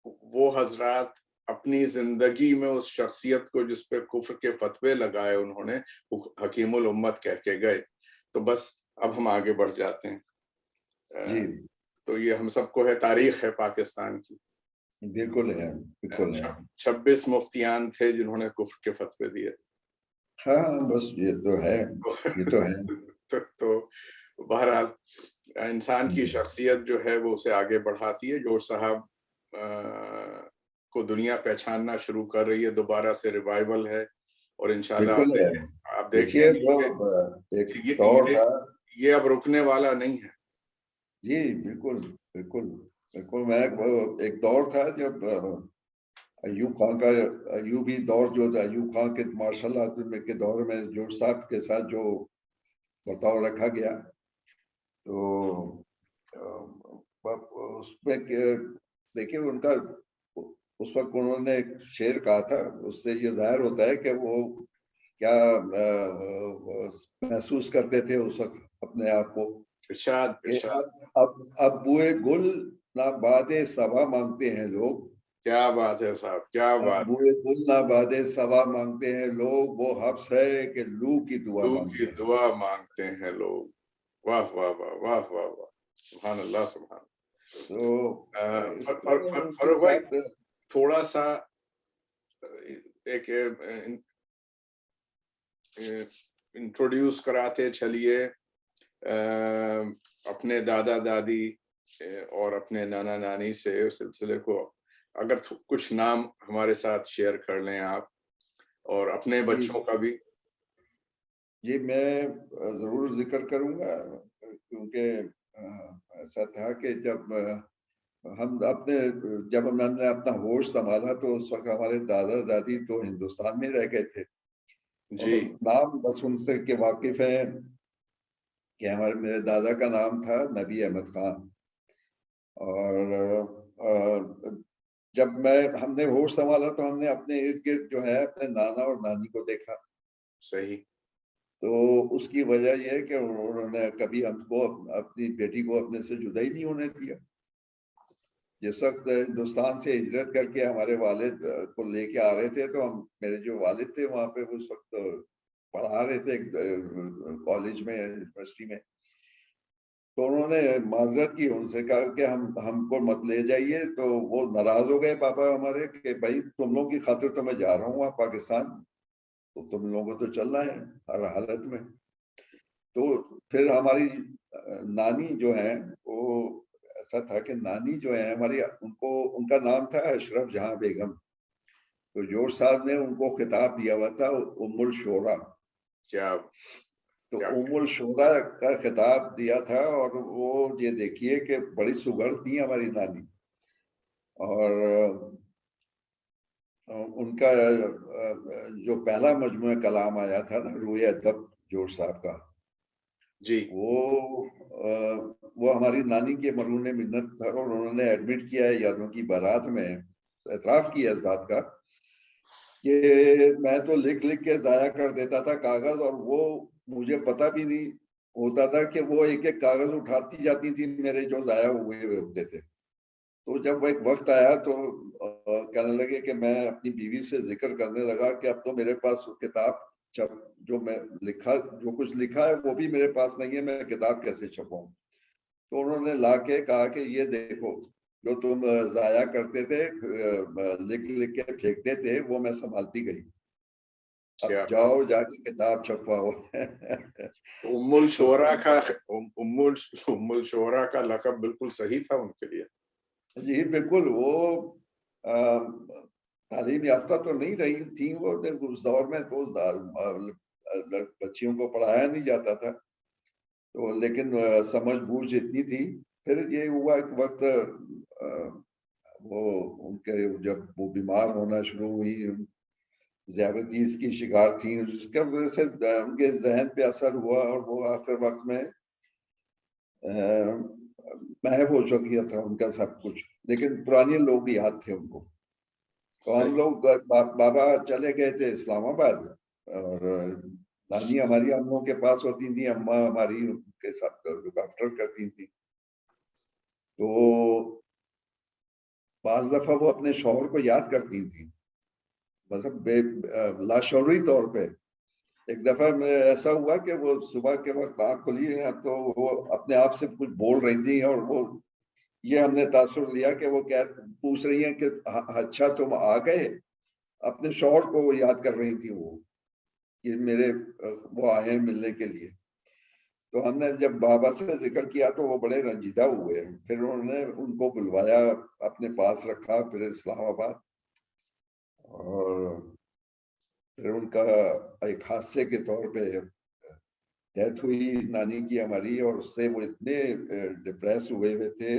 वो हजरात अपनी जिंदगी में उस शख्सियत को जिस पे कुफ्र के फतवे लगाए उन्होंने हकीमुल उम्मत कह के गए। तो बस अब हम आगे बढ़ जाते हैं। जी। तो ये हम सबको है, तारीख है पाकिस्तान की। बिल्कुल है, बिल्कुल है। 26 मुफ्तियान थे जिन्होंने कुफ्र के फतवे दिए। हाँ, बस ये तो है, ये तो है। तो बहरहाल इंसान की जी, शख्सियत जो है वो उसे आगे बढ़ाती है। जॉर्ज साहब को दुनिया पहचानना शुरू कर रही है, दोबारा से रिवाइवल है और इंशाल्लाह बिल्कुल है। आप देखिए देखेंगे जो एक कि दौर था। ये अब रुकने वाला नहीं है। जी, बिल्कुल, बिल्कुल, बिल्कुल। मैं वो एक दौर था जब अयूब खान का अयूबी दौर जो था, अयूब खान के मार्शल आर्ट में के दौर में जॉर्ज साहब के साथ जो बर्ताव रखा गया, तो उसमें देखिए उनका उस वक्त उन्होंने एक शेर कहा था, उससे ये जाहिर होता है कि वो क्या महसूस करते थे उस वक्त अपने आप को, इरशाद कि इरशाद। अब बुए गुल ना बादे सवा मांगते हैं लोग। क्या बात है साहब, क्या अब बात। बुए गुल ना बादे सवा मांगते हैं लोग, वो हब्स है कि लू की दुआ लू की मांगते हैं। दुआ मांगते हैं लोग। वाह वाह वाह वाह वाह वाह, सुभान अल्लाह सुभान। तो इस तरह उनके फरूक भाई, साथ। थोड़ा सा एक इंट्रोड्यूस कराते चलिए अपने दादा दादी और अपने नाना नानी से उस सिलसिले को, अगर कुछ नाम हमारे साथ शेयर कर लें आप, और अपने जी, बच्चों का भी। जी, मैं जरूर जिक्र करूंगा, क्योंकि ऐसा था कि हम अपने जब मैंने अपना होश संभाला तो उस वक्त हमारे दादा दादी तो हिंदुस्तान में रह गए थे, जी और नाम बस उनसे के वाकिफ है कि हमारे मेरे दादा का नाम था नबी अहमद खान। और जब मैं हमने होश संभाला तो हमने अपने इर्द गिर्द जो है अपने नाना और नानी को देखा। सही। तो उसकी वजह यह है कि उन्होंने कभी हमको अपनी बेटी को अपने से जुदा ही नहीं होने दिया। जिस वक्त हिंदुस्तान से हिजरत करके हमारे वालिद को लेके आ रहे थे, तो हम मेरे जो वालिद थे वहां पे उस वक्त पढ़ा रहे थे कॉलेज में, यूनिवर्सिटी में। तो उन्होंने माजरत की, उनसे कहा कि हमको मत ले जाइए। तो वो नाराज हो गए पापा हमारे कि भाई तुम लोगों की खातिर तो मैं जा रहा हूँ वहाँ पाकिस्तान, तो तुम लोगों को तो चलना है हर हालत में। तो फिर हमारी नानी जो है वो, ऐसा था कि नानी जो है हमारी, उनको उनका नाम था अशरफ जहां बेगम। तो जोर साहब ने उनको खिताब दिया हुआ था उम्मुल शोरा। क्या तो क्या उम्मुल शोरा का खिताब दिया था, और वो ये देखिए कि बड़ी सुघड़ थी हमारी नानी। और उनका जो पहला मजमूआ कलाम आया था ना, रूए अदब जोर साहब का, जी वो हमारी नानी के मरहूम मिन्नत था, और उन्होंने एडमिट किया है यादों की बारात में, एतराफ किया इस बात का कि मैं तो लिख लिख के जाया कर देता था कागज, और वो मुझे पता भी नहीं होता था कि वो एक एक कागज उठाती जाती थी मेरे जो जाया हुए होते थे। तो जब वो एक वक्त आया तो कहने लगे कि मैं अपनी बीवी से जिक्र करने लगा कि अब तो मेरे पास किताब छप, जो मैं लिखा, जो कुछ लिखा है वो भी मेरे पास नहीं है, मैं किताब कैसे छपाऊं। तो उन्होंने ला के कहा कि ये देखो, जो तुम जाया करते थे, लिख लिख के फेंकते थे, वो मैं संभालती गई। अब क्या बात। जाओ जाके किताब छपवाओ। उम्मुल तो शोरा का उम्मुल उम्मुल शोरा का लक़ब बिल्कुल सही था उनके लिए। जी बिल्कुल, वो तालीम याफ्ता तो नहीं रही थी वो, उस दौर में तो बच्चियों को पढ़ाया नहीं जाता था। तो लेकिन समझ बूझ इतनी थी। फिर ये हुआ एक वक्त, वो उनके जब वो बीमार होना शुरू हुई, ज़्यादतीज़ की शिकार थी, जिसका वजह से उनके जहन पे असर हुआ, और वो आखिर वक्त में महव हो चुका था उनका सब कुछ। लेकिन पुराने लोग याद थे उनको। तो हम सही। लोग बाबा चले गए थे इस्लामाबाद, और नानी हमारी अम्मों के पास होती थी, अम्मा हमारी उनके साथ लुक आफ्टर करती थी। तो बाज दफा वो अपने शौहर को याद करती थी, मतलब लाशौरी तौर पे। एक दफा में ऐसा हुआ कि वो सुबह के वक्त आँख खुली है तो वो अपने आप से कुछ बोल रही थी, और वो ये हमने तासुर लिया कि वो क्या पूछ रही हैं कि अच्छा तुम आ गए, अपने शौहर को याद कर रही थी वो, कि मेरे वो आए हैं मिलने के लिए। तो हमने जब बाबा से जिक्र किया तो वो बड़े रंजीदा हुए, फिर उन्होंने उनको बुलवाया, अपने पास रखा, फिर इस्लामाबाद, और फिर उनका एक हादसे के तौर पे डेथ हुई नानी की हमारी, और उससे वो इतने डिप्रेस हुए हुए थे।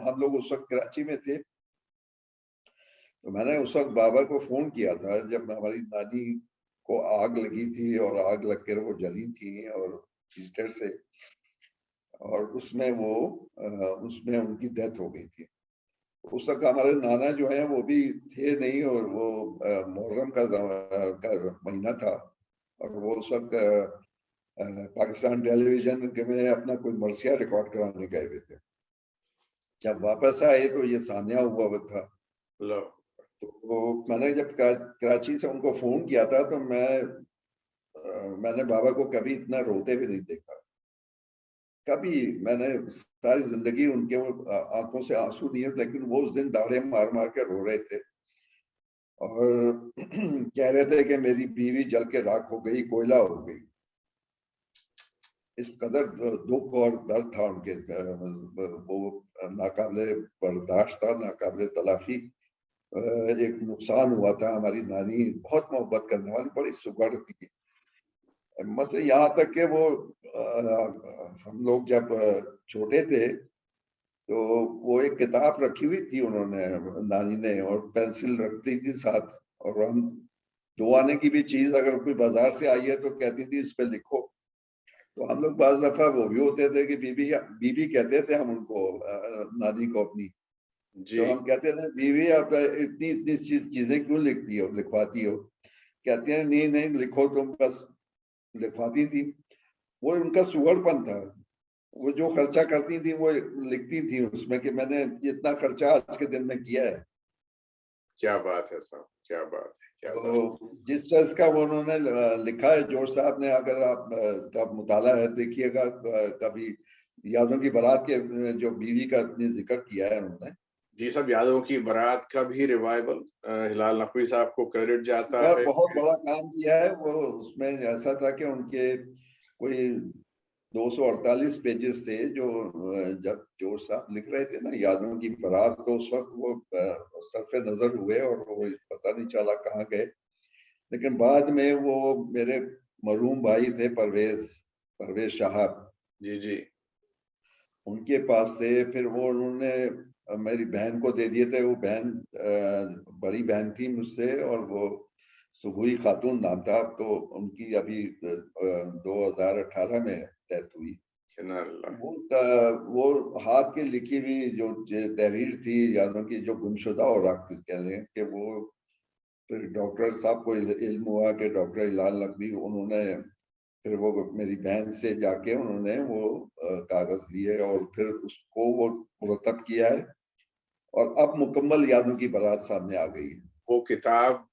हम लोग उस वक्त कराची में थे, तो मैंने उस वक्त बाबा को फोन किया था जब हमारी नानी को आग लगी थी, और आग लग कर वो जली थी और हीटर से, और उसमें उसमें उनकी डेथ हो गई थी। उस वक्त हमारे नाना जो है वो भी थे नहीं, और वो मुहर्रम का महीना था, और वो उस वक्त पाकिस्तान टेलीविजन के में अपना कोई मरसिया रिकॉर्ड कराने गए हुए थे। जब वापस आए तो ये सान्या हुआ हुआ था। लो, तो मैंने जब कराची से उनको फोन किया था, तो मैंने बाबा को कभी इतना रोते हुए नहीं देखा। कभी मैंने सारी जिंदगी उनके वो आंखों से आंसू नहीं है, लेकिन वो उस दिन दाढ़े मार मार के रो रहे थे, और कह रहे थे कि मेरी बीवी जल के राख हो गई, कोयला हो गई। इस कदर दुख और दर्द था उनके, वो नाकाबिले बर्दाश्त था, नाकाबिले तलाफी। एक नुकसान हुआ था। हमारी नानी बहुत मोहब्बत करने वाली, बड़ी सुगढ़ थी। मसले यहाँ तक कि वो हम लोग जब छोटे थे तो वो एक किताब रखी हुई थी उन्होंने, नानी ने, और पेंसिल रखती थी साथ, और हम दो आने की भी चीज अगर कोई बाजार से आई है तो कहती थी इस पे लिखो। तो हम लोग बाज दफा वो भी होते थे कि बीबी बीबी कहते थे हम उनको, नानी को अपनी। जी। तो हम कहते थे बीबी आप इतनी इतनी चीजें क्यों लिखती हो, लिखवाती हो? कहते हैं नहीं नहीं लिखो तुम, बस लिखवाती थी। वो उनका सुगड़पन था। वो जो खर्चा करती थी वो लिखती थी उसमें कि मैंने इतना खर्चा आज के दिन में किया है। क्या बात है साहब, क्या बात है, क्या बात। तो जिस चीज का वो उन्होंने लिखा है, जोर साहब ने, अगर आप का मुताला है देखिएगा कभी, यादों की बारात के जो बीवी का अपनी जिक्र किया है उन्होंने। जी सब, यादों की बारात का भी रिवाइवल हिलाल नकवी साहब को क्रेडिट जाता उनका है। बहुत बड़ा काम किया है वो। उसमें ऐसा था कि उनके कोई 248 पेजेस थे, जो जब जोर साहब लिख रहे थे ना यादों की बारात, तो उस वक्त वो सरफे नजर हुए और वो पता नहीं चला कहाँ गए। लेकिन बाद में वो मेरे मरहूम भाई थे, परवेज परवेज साहब, जी जी। उनके पास थे। फिर वो उन्होंने मेरी बहन को दे दिए थे। वो बहन बड़ी बहन थी मुझसे, और वो सुबुई खातून नाम था। तो उनकी अभी 2018 में डेथ हुई। अल्लाह। वो हाथ की लिखी हुई जो तहरीर थी यादों की, जो गुमशुदा हो रखती, कह रहे हैं कि वो, फिर डॉक्टर साहब को इल्म हुआ कि डॉक्टर हिलाल नकवी, उन्होंने फिर वो मेरी बहन से जाके उन्होंने वो कागज लिए, और फिर उसको वो मुरतब किया है, और अब मुकम्मल यादों की बारात सामने आ गई है। वो किताब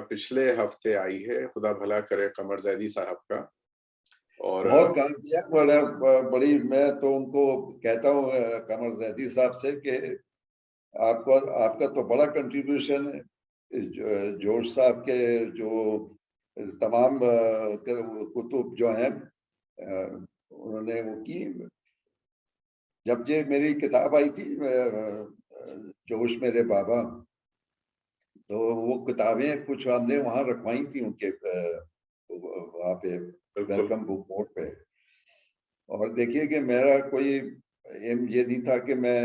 पिछले हफ्ते आई है, खुदा भला करे कमर जैदी साहब का। और बहुत काम किया, बड़ी मैं तो उनको कहता हूँ कमर जैदी साहब से कि आपका तो बड़ा कंट्रीब्यूशन है। जोश साहब के जो तमाम कुतुब जो हैं उन्होंने वो की। जब ये मेरी किताब आई थी जोश मेरे बाबा, तो वो किताबें कुछ हमने वहां रखवाई थी उनके वहां पे, बिल्कुल। वेलकम बुक बोर्ड पे। और देखिए कि मेरा कोई एम ये नहीं था कि मैं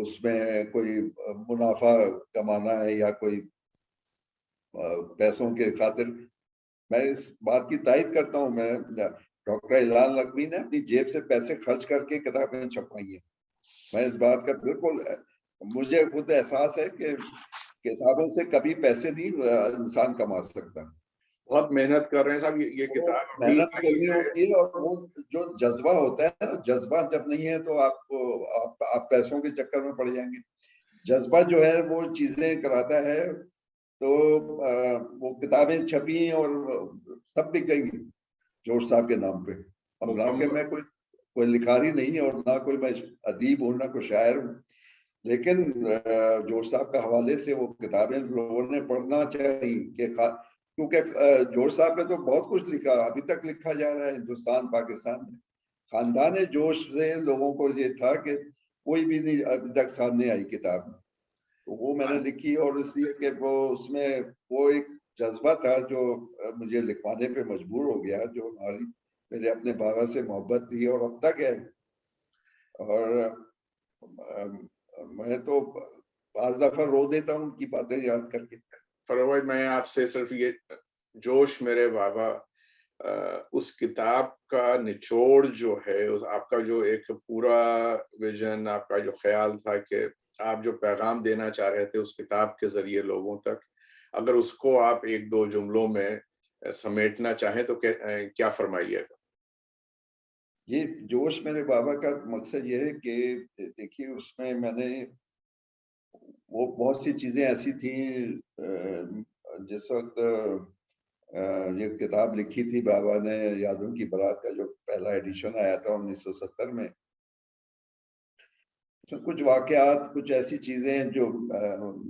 उसमें कोई मुनाफा कमाना है या कोई पैसों के खातिर। मैं इस बात की तायद करता हूँ, मैं डॉक्टर हिलाल नकवी ने अपनी जेब से पैसे खर्च करके किताबें छपवाई हैं। मैं इस बात का बिल्कुल, मुझे खुद एहसास है कि किताबों से कभी पैसे नहीं इंसान कमा सकता। बहुत मेहनत कर रहे हैं साहब, ये वो किताब अभी मेहनत आई करनी है। होती है, और वो जो जज्बा होता है ना, जज्बा जब नहीं है तो आप पैसों के चक्कर में पड़ जाएंगे। जज्बा जो है वो चीजें कराता है। तो वो किताबें छपी और सब बिक गई जोर साहब के नाम पे। अब मुकम्मल मैं कोई कोई लिखारी नहीं है और ना कोई मैं अदीब हूँ, ना कोई शायर हूँ, लेकिन जोश साहब का हवाले से वो किताबें लोगों ने पढ़ना चाहिए क्योंकि जोश साहब ने तो बहुत कुछ लिखा, अभी तक लिखा जा रहा है हिंदुस्तान पाकिस्तान में। खानदान जोश से लोगों को ये था कि कोई भी नहीं अभी तक सामने आई किताब, तो वो मैंने लिखी, और इसलिए कि वो उसमें वो एक जज्बा था जो मुझे लिखवाने पे मजबूर हो गया, जो हमारी मेरे अपने बाबा से मोहब्बत थी और अब तक है। और मैं तो पांच दफा रो देता हूँ उनकी बातें याद करके। फरोह भाई, मैं आपसे सिर्फ ये जोश मेरे बाबा उस किताब का निचोड़ जो है, उस आपका जो एक पूरा विजन, आपका जो ख्याल था कि आप जो पैगाम देना चाह रहे थे उस किताब के जरिए लोगों तक, अगर उसको आप एक दो जुमलों में समेटना चाहें तो क्या फरमाइएगा? ये जोश मेरे बाबा का मकसद ये है कि देखिए उसमें मैंने वो बहुत सी चीजें ऐसी थी जिस वक्त ये किताब लिखी थी बाबा ने, यादों की बारात का जो पहला एडिशन आया था 1970 में, तो कुछ वाकयात, कुछ ऐसी चीजें जो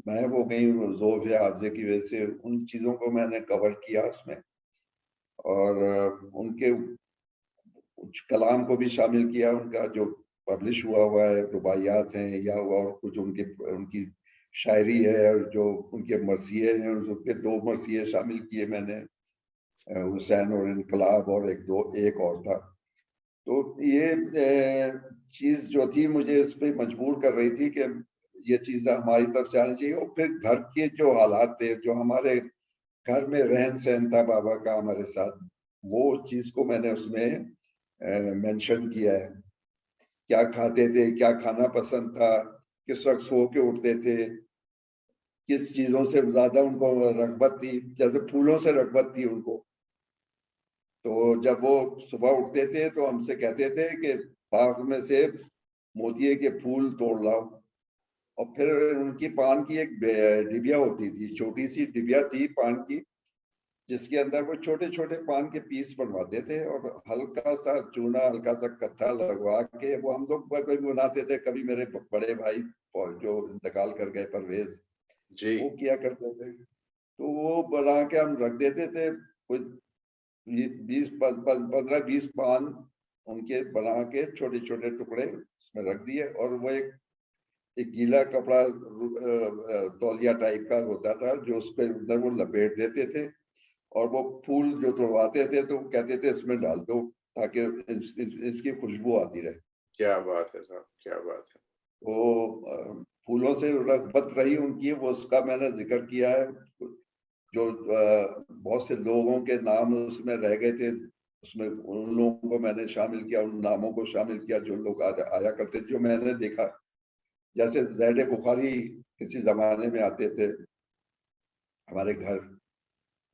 महव हो गई ज़ौफ़ या हाफ़ज़े की वजह से, उन चीजों को मैंने कवर किया उसमें, और उनके कुछ कलाम को भी शामिल किया, उनका जो पब्लिश हुआ हुआ है, रुबाइयात हैं या और कुछ उनके उनकी शायरी है, और जो उनके मरसिए हैं उनके दो मरसिए शामिल किए मैंने, हुसैन और इनकलाब, और एक और था। तो ये चीज जो थी मुझे इस पे मजबूर कर रही थी कि ये चीज हमारी तरफ से आनी चाहिए, और फिर घर के जो हालात थे, जो हमारे घर में रहन सहन था बाबा का हमारे साथ, वो चीज को मैंने उसमें मेंशन किया है। क्या खाते थे, क्या खाना पसंद था, किस वक्त सो के उठते थे, किस चीजों से ज्यादा उनको रगबत थी, जैसे फूलों से रगबत थी उनको। तो जब वो सुबह उठते थे तो हमसे कहते थे कि बाग में से मोतिये के फूल तोड़ लाओ, और फिर उनकी पान की एक डिबिया होती थी, छोटी सी डिबिया थी पान की, जिसके अंदर वो छोटे छोटे पान के पीस बनवाते थे, और हल्का सा चूना, हल्का सा कत्था लगवा के वो हम लोग कभी बनाते थे, कभी मेरे बड़े भाई जो इंतकाल कर गए परवेज, जी। वो किया करते थे। तो वो बना के हम रख देते थे, कुछ 15-20 पान उनके बना के छोटे छोटे टुकड़े उसमें रख दिए, और वो एक गीला कपड़ा तौलिया टाइप का होता था जो उसके अंदर वो लपेट देते थे, और वो फूल जो तोड़वाते थे तो कहते थे इसमें डाल दो ताकि इसकी खुशबू आती रहे। क्या बात है साहब, क्या बात है। तो फूलों से रगबत रही उनकी, वो उसका मैंने जिक्र किया है। जो बहुत से लोगों के नाम उसमें रह गए थे, उसमें उन लोगों को मैंने शामिल किया, उन नामों को शामिल किया जो लोग आया करते, जो मैंने देखा। जैसे ज़ैड बुखारी किसी जमाने में आते थे हमारे घर,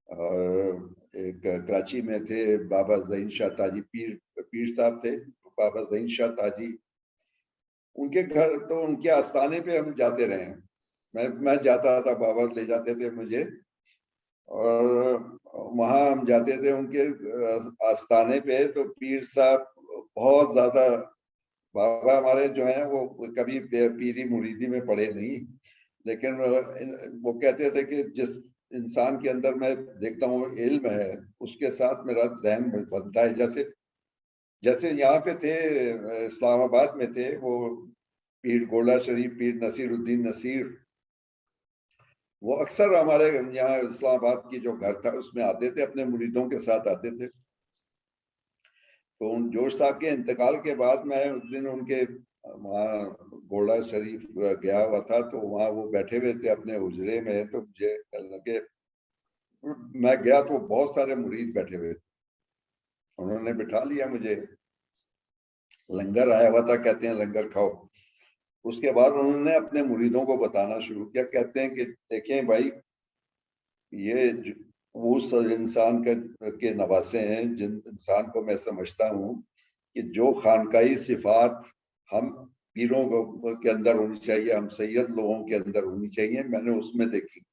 और एक कराची में थे बाबा ज़हीन शाह ताजी, पीर साहब थे बाबा ज़हीन शाह ताजी, उनके घर, तो उनके आस्थाने पे हम जाते रहे हैं। मैं जाता था, बाबा ले जाते थे मुझे, और वहां हम जाते थे उनके आस्थाने पे। तो पीर साहब बहुत ज्यादा, बाबा हमारे जो हैं वो कभी पीरी मुरीदी में पड़े नहीं, लेकिन वो कहते थे कि जिस इंसान के अंदर मैं देखता हूँ इल्म है, उसके साथ मेरा ज़हन बनता है। जैसे जैसे यहाँ पे थे, इस्लामाबाद में थे वो पीर गोला शरीफ, पीर नसीरुद्दीन नसीर, वो अक्सर हमारे यहाँ इस्लामाबाद की जो घर था उसमें आते थे, अपने मुरीदों के साथ आते थे। तो उन जोश साहब के इंतकाल के बाद मैं उस दिन उनके वहाँ गोला शरीफ गया हुआ था, तो वहाँ वो बैठे हुए थे अपने हुजरे में, तो मुझे लगे, मैं गया तो बहुत सारे मुरीद बैठे हुए थे, उन्होंने बिठा लिया मुझे, लंगर आया हुआ था, कहते हैं लंगर खाओ। उसके बाद उन्होंने अपने मुरीदों को बताना शुरू किया, कहते हैं कि देखें भाई, ये उस इंसान के नवासे हैं जिन इंसान को मैं समझता हूँ कि जो खानकाई सिफात हम पीरों के अंदर होनी चाहिए, हम सैयद लोगों के अंदर होनी चाहिए, मैंने उसमें देखी।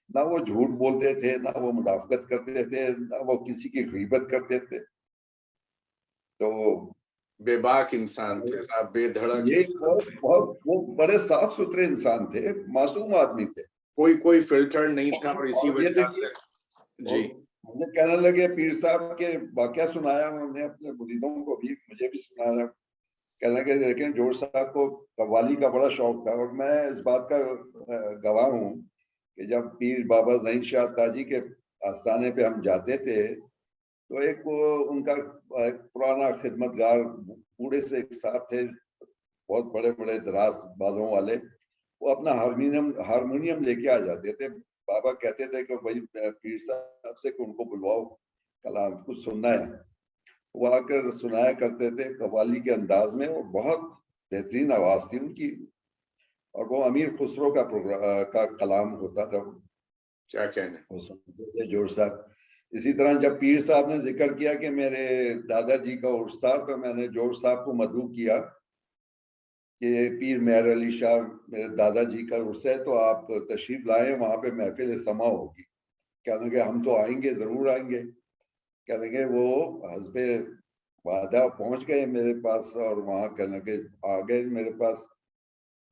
ना वो झूठ बोलते थे, ना वो मुनाफकत करते थे, ना वो किसी की गीबत करते थे। तो बेबाक इंसान थे साहब, बेधड़क ये इंसान बहुत थे। बहुत वो बड़े साफ सुथरे इंसान थे, मासूम आदमी थे। कोई कोई फिल्टर नहीं था और इसी और ये वजह देखिए, से। और जी। मुझे कहने लगे पीर साहब के वाकया सुनाया उन्होंने अपने मुरीदों को भी, मुझे भी सुनाया। कहने लगे देखें जोड़ साहब को कव्वाली का बड़ा शौक था, और मैं इस बात का गवाह हूँ कि जब पीर बाबा ज़हीन शाह ताजी के आस्थाने पे हम जाते थे, तो एक वो उनका एक पुराना खिदमतगार बूढ़े से एक साहब थे, बहुत बड़े बड़े दराज बालों वाले, वो अपना हारमोनियम हारमोनियम लेके आ जाते थे। बाबा कहते थे कि भाई पीर साहब से कि उनको बुलवाओ, कलाम कुछ सुनना है। वो आकर सुनाया करते थे कव्वाली के अंदाज में, और बहुत बेहतरीन आवाज थी उनकी। और वो अमीर खुसरो का का कलाम होता था, क्या कहने। वो सुनते थे जोर साहब। इसी तरह जब पीर साहब ने जिक्र किया कि मेरे दादाजी का उर्स था, तो मैंने जोर साहब को मदऊ किया कि पीर मेहर अली शाह मेरे दादाजी का उर्स है, तो आप तशरीफ लाएं, वहां पे महफिल समा होगी। क्या लगे हम तो आएंगे, जरूर आएंगे। क्या लगे वो हस्बे वादा पहुंच गए मेरे पास, और वहां कहने लगे आ गए मेरे पास।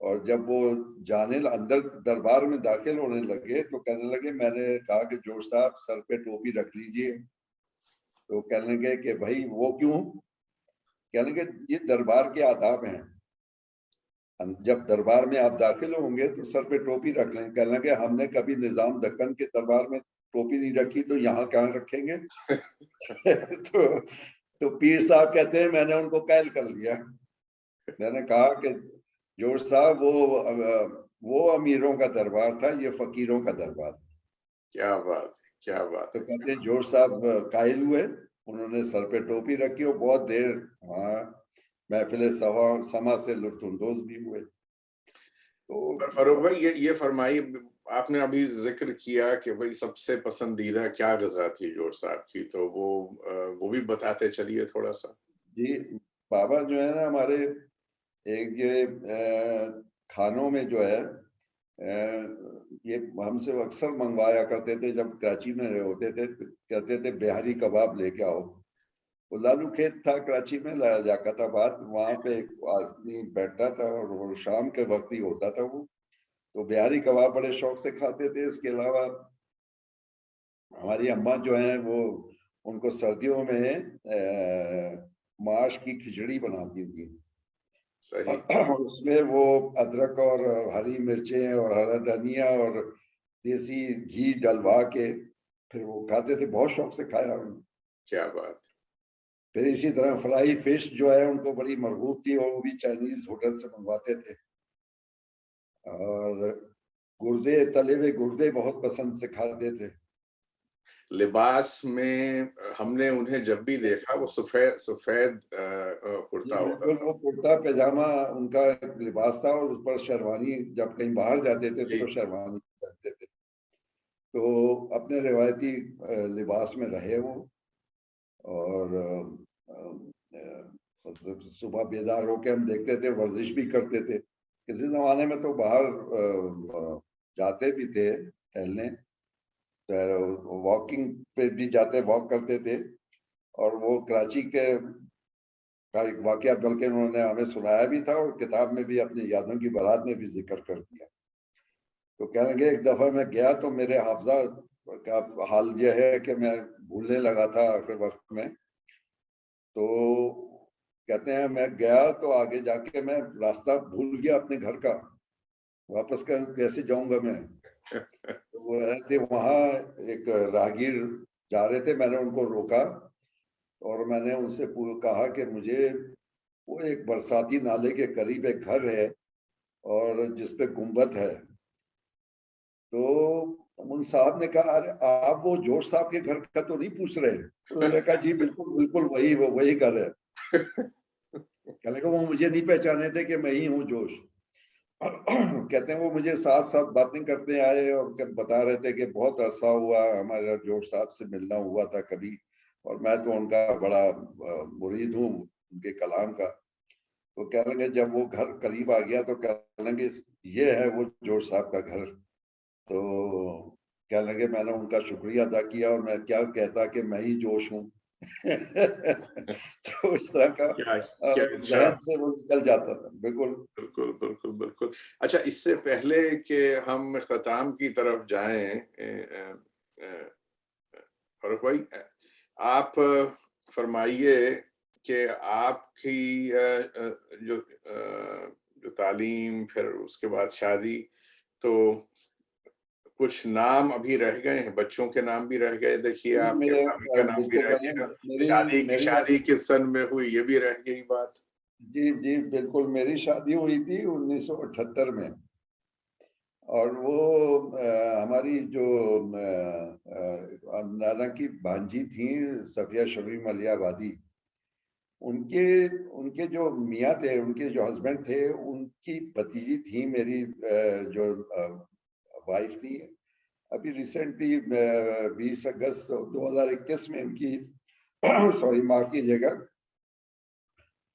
और जब वो जाने अंदर दरबार में दाखिल होने लगे, तो कहने लगे, मैंने कहा कि जोर साहब सर पे टोपी रख लीजिए। तो कहने लगे कि भाई वो क्यों। कहने लगे ये दरबार के आदाब हैं, जब दरबार में आप दाखिल होंगे तो सर पे टोपी रख लें। कहने लगे हमने कभी निजाम दक्कन के दरबार में टोपी नहीं रखी, तो यहाँ कहाँ रखेंगे। तो पीर साहब कहते हैं मैंने उनको कैल कर लिया। मैंने कहा कि जोर साहब वो अमीरों का दरबार था, ये फकीरों का दरबार। क्या बात है, क्या बात तो है। कहते हैं जोर साहब कायल हुए, उन्होंने सर पे टोपी रखी और बहुत देर वहाँ महफिल समा से लुत्फानंदोज भी हुए। पर फरूक तो भाई, ये फरमाइए, आपने अभी जिक्र किया कि भाई सबसे पसंदीदा क्या गजा थी जोर साहब की, तो वो भी बताते चलिए थोड़ा सा। जी, बाबा जो है ना हमारे, एक ये खानों में जो है ये हमसे अक्सर मंगवाया करते थे, जब कराची में रहे होते थे तो कहते थे बिहारी कबाब लेके आओ। वो लालू खेत था कराची में, जाकताबाद, वहां पे एक आदमी बैठता था और वो शाम के वक्त ही होता था वो, तो बिहारी कबाब बड़े शौक से खाते थे। इसके अलावा हमारी अम्मा जो है वो, उनको सर्दियों में माश की खिचड़ी बनाती थी। सही। उसमें वो अदरक और हरी मिर्चें और हरा धनिया और देसी घी डलवा के फिर वो खाते थे, बहुत शौक से खाया उन्होंने। क्या बात। फिर इसी तरह फ्राई फिश जो है उनको बड़ी मरगूब थी, और वो भी चाइनीज होटल से मंगवाते थे। और गुर्दे, तले हुए गुर्दे बहुत पसंद से खाते थे। लिबास में हमने उन्हें जब भी देखा वो सफेद सफेद जी कुर्ता होता बिल्कुल, था। वो कुर्ता पैजामा उनका एक लिबास था, और उस पर शेरवानी, जब कहीं बाहर जाते थे जी। तो शेरवानी पहनते थे। तो अपने रिवायती लिबास में रहे वो। और मतलब सुबह बेदार होकर हम देखते थे, वर्जिश भी करते थे। किसी जमाने में तो बाहर जाते भी थे टहलने, वॉकिंग पे भी जाते, वॉक करते थे। और वो कराची के का एक वाकया बल्कि उन्होंने हमें सुनाया भी था, और किताब में भी अपनी यादों की बारात में भी जिक्र कर दिया। तो कहने लगे एक दफा मैं गया तो मेरे हाफजा का हाल यह है कि मैं भूलने लगा था आखिर वक्त में। तो कहते हैं मैं गया तो आगे जाके मैं रास्ता भूल गया अपने घर का, वापस कैसे जाऊंगा मैं। तो वो रहते वहां, एक राहगीर जा रहे थे, मैंने उनको रोका और मैंने उनसे कहा कि मुझे वो एक बरसाती नाले के करीब एक घर है और जिसपे गुम्बद है। तो उन साहब ने कहा अरे आप वो जोश साहब के घर का तो नहीं पूछ रहे। उन्होंने कहा जी बिल्कुल बिल्कुल वही, वो वही घर है। कहने को वो मुझे नहीं पहचाने थे कि मैं ही हूँ जोश। कहते हैं वो मुझे साथ साथ बातें करते आए और बता रहे थे कि बहुत अरसा हुआ हमारा जोश साहब से मिलना हुआ था कभी, और मैं तो उनका बड़ा मुरीद हूँ उनके कलाम का। तो कह लगे जब वो घर करीब आ गया तो कह लगे ये है वो जोश साहब का घर। तो कह लगे मैंने उनका शुक्रिया अदा किया, और मैं क्या कहता कि मैं ही जोश हूँ। तो इस तरह का क्या क्या अच्छा, जहन से वो निकल जाता था। बिल्कुल। बिल्कुल बिल्कुल बिल्कुल। अच्छा, इससे पहले कि हम इख्तिताम की तरफ जाएं, फारूक भाई, आप फरमाइए कि आपकी जो तालीम, फिर उसके बाद शादी, तो कुछ नाम अभी रह गए हैं, बच्चों के नाम भी रह गए, देखिए जी, आपके मेरे भाभी का नाम भी जिसको रह मैंने गया, मेरी मेरी शादी किस सन में हुई ये भी रह गई बात। जी जी बिल्कुल, मेरी शादी हुई थी 1978 में। और वो हमारी जो नाना की भांजी थी, सफिया शबीर मलियाबादी, उनके उनके जो मियाँ थे, उनके जो हस्बैंड थे, उनकी भतीजी थी मेरी, जो वाइफ थी। अभी रिसेंटली 20 अगस्त 2021 में उनकी सॉरी माफ कीजिएगा,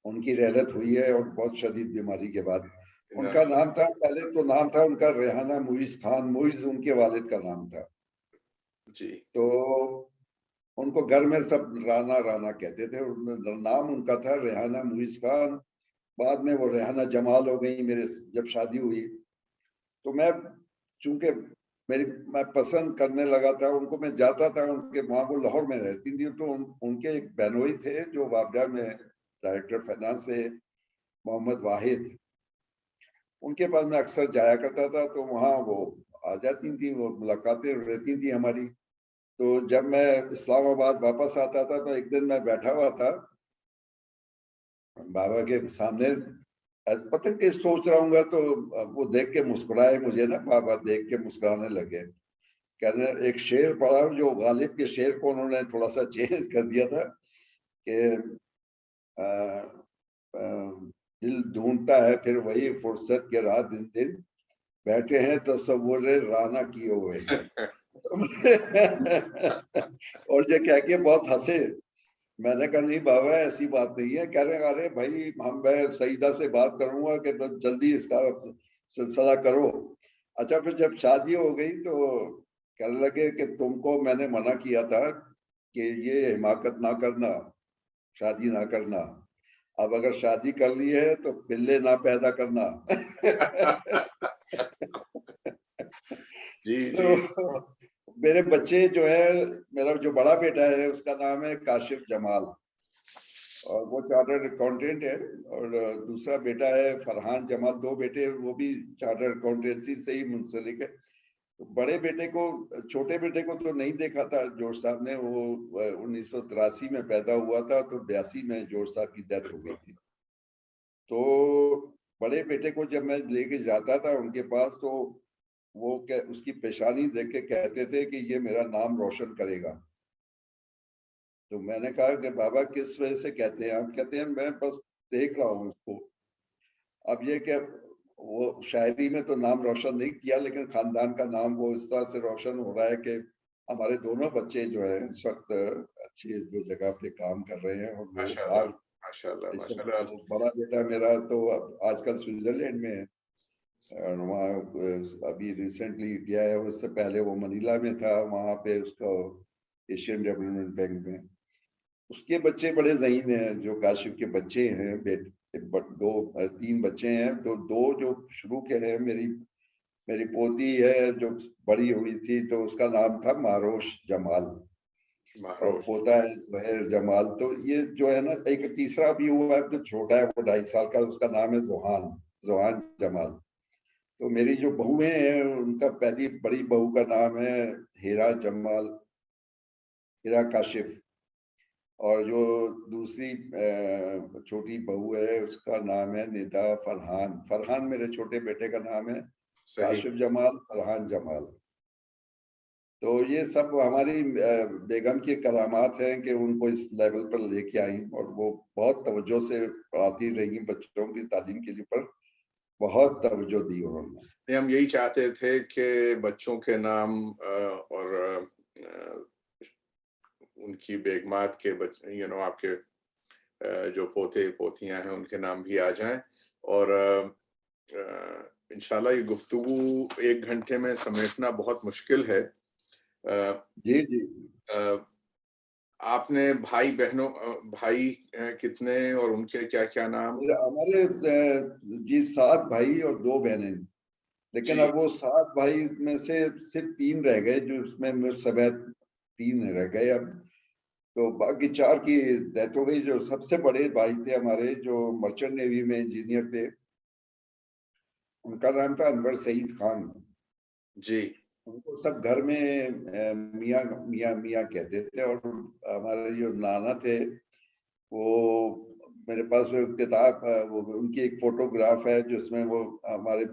उनकी रहलत हुई है, और बहुत शदीद बीमारी के बाद। उनका नाम था, पहले तो नाम था उनका रेहाना मुइज खान, मुइज उनके वालिद का नाम था। जी। तो उनको घर में सब राना राना कहते थे। नाम उनका था रेहाना मुइज खान। बाद में वो रेहाना जमाल हो गई मेरे जब शादी हुई। तो मैं, चूंकि मैं पसंद करने लगा था उनको, मैं जाता था उनके, वहां वो लाहौर में रहती थी, तो उनके एक बहनोई थे जो वाबरा में डायरेक्टर फाइनेंस है, मोहम्मद वाहिद, उनके पास मैं अक्सर जाया करता था। तो वहाँ वो आ जाती थी, वो मुलाकातें रहती थी हमारी। तो जब मैं इस्लामाबाद वापस आता था, तो एक दिन मैं बैठा हुआ था बाबा के सामने, पता नहीं सोच रहा हूँ, तो वो देख के मुस्कुराए मुझे ना, बाबा देख के मुस्कुराने लगे। कहने, एक शेर पढ़ा जो गालिब के शेर को उन्होंने थोड़ा सा चेंज कर दिया था कि आ, आ, दिल ढूंढता है फिर वही फुर्सत के राह दिन दिन, बैठे हैं तसव्वुर राना किए हुए। और ये कह के बहुत हंसे। मैंने कहा नहीं बाबा, ऐसी बात नहीं है। कह रहे, अरे भाई, मैं सईदा से बात करूंगा कि जल्दी इसका सिलसिला करो। अच्छा, फिर जब शादी हो गई तो कहने लगे कि तुमको मैंने मना किया था कि ये हिमाकत ना करना, शादी ना करना। अब अगर शादी कर ली है तो पिल्ले ना पैदा करना। जी जी। तो मेरे बच्चे जो है, मेरा जो बड़ा बेटा है उसका नाम है काशिफ जमाल, और वो चार्टर्ड अकाउंटेंट है। और दूसरा बेटा है फरहान जमाल। दो बेटे, वो भी चार्टर्ड अकाउंटेंसी से ही मुंसलिक है। तो बड़े बेटे को, छोटे बेटे को तो नहीं देखा था जोश साहब ने, वो 1983 में पैदा हुआ था, तो 82 में जोश साहब की डेथ हो गई थी। तो बड़े बेटे को जब मैं लेके जाता था उनके पास, तो वो उसकी पेशानी देख के कहते थे कि ये मेरा नाम रोशन करेगा। तो मैंने कहा कि बाबा किस वजह से कहते हैं आप? कहते हैं मैं बस देख रहा हूँ उसको। अब ये कि वो शायरी में तो नाम रोशन नहीं किया, लेकिन खानदान का नाम वो इस तरह से रोशन हो रहा है कि हमारे दोनों बच्चे जो है इस वक्त अच्छी जो जगह पे काम कर रहे हैं। और वो माशाल्लाह बाहर, माशाल्लाह इस वक्त माशाल्लाह। वो बड़ा बेटा मेरा तो आजकल स्विट्जरलैंड में है, और वहाँ अभी रिसेंटली गया है। उससे पहले वो मनीला में था, वहाँ पे उसका एशियन डेवलपमेंट बैंक में। उसके बच्चे बड़े ज़हीन हैं, जो काशिफ के बच्चे हैं, दो तीन बच्चे हैं। तो दो जो शुरू के हैं, मेरी मेरी पोती है जो बड़ी हुई थी, तो उसका नाम था मारोश जमाल, और मारोश। पोता है जुहैर जमाल। तो ये जो है ना, एक तीसरा भी हुआ है तो छोटा है, वो 2.5 साल का, उसका नाम है जोहान, जोहान जमाल। तो मेरी जो बहुएं हैं, उनका पहली बड़ी बहू का नाम है हीरा जमाल, हीरा काशिफ। और जो दूसरी छोटी बहू है, उसका नाम है निदा फरहान। फरहान मेरे छोटे बेटे का नाम है, सही। काशिफ जमाल, फरहान जमाल। तो ये सब हमारी बेगम की करामात हैं कि उनको इस लेवल पर लेके आई, और वो बहुत तवज्जो से पढ़ाती रही बच्चों की तालीम के लिए, पर बहुत तवज्जो दी उन्होंने। नहीं, हम यही चाहते थे कि बच्चों के नाम और उनकी बेगमात के आपके जो पोते पोतियां हैं उनके नाम भी आ जाएं। और इंशाल्लाह ये गुफ्तगू 1 घंटे में समेटना बहुत मुश्किल है। जी जी। आपने भाई कितने और उनके क्या-क्या नाम? हमारे जी 7 भाई और 2 बहनें, लेकिन जी, अब वो 7 भाई में से सिर्फ 3 रह गए, जो उसमें मुझ समेत 3 रह गए अब। तो बाकी 4 की डेथ हो गई। जो सबसे बड़े भाई थे हमारे, जो मर्चेंट नेवी में इंजीनियर थे, उनका नाम था अनवर सईद खान। जी, उनको सब घर में मियाँ मियाँ मियाँ कहते थे। और हमारे जो नाना थे, वो मेरे पास वो किताब, वो उनकी एक फोटोग्राफ है जिसमें वो हमारे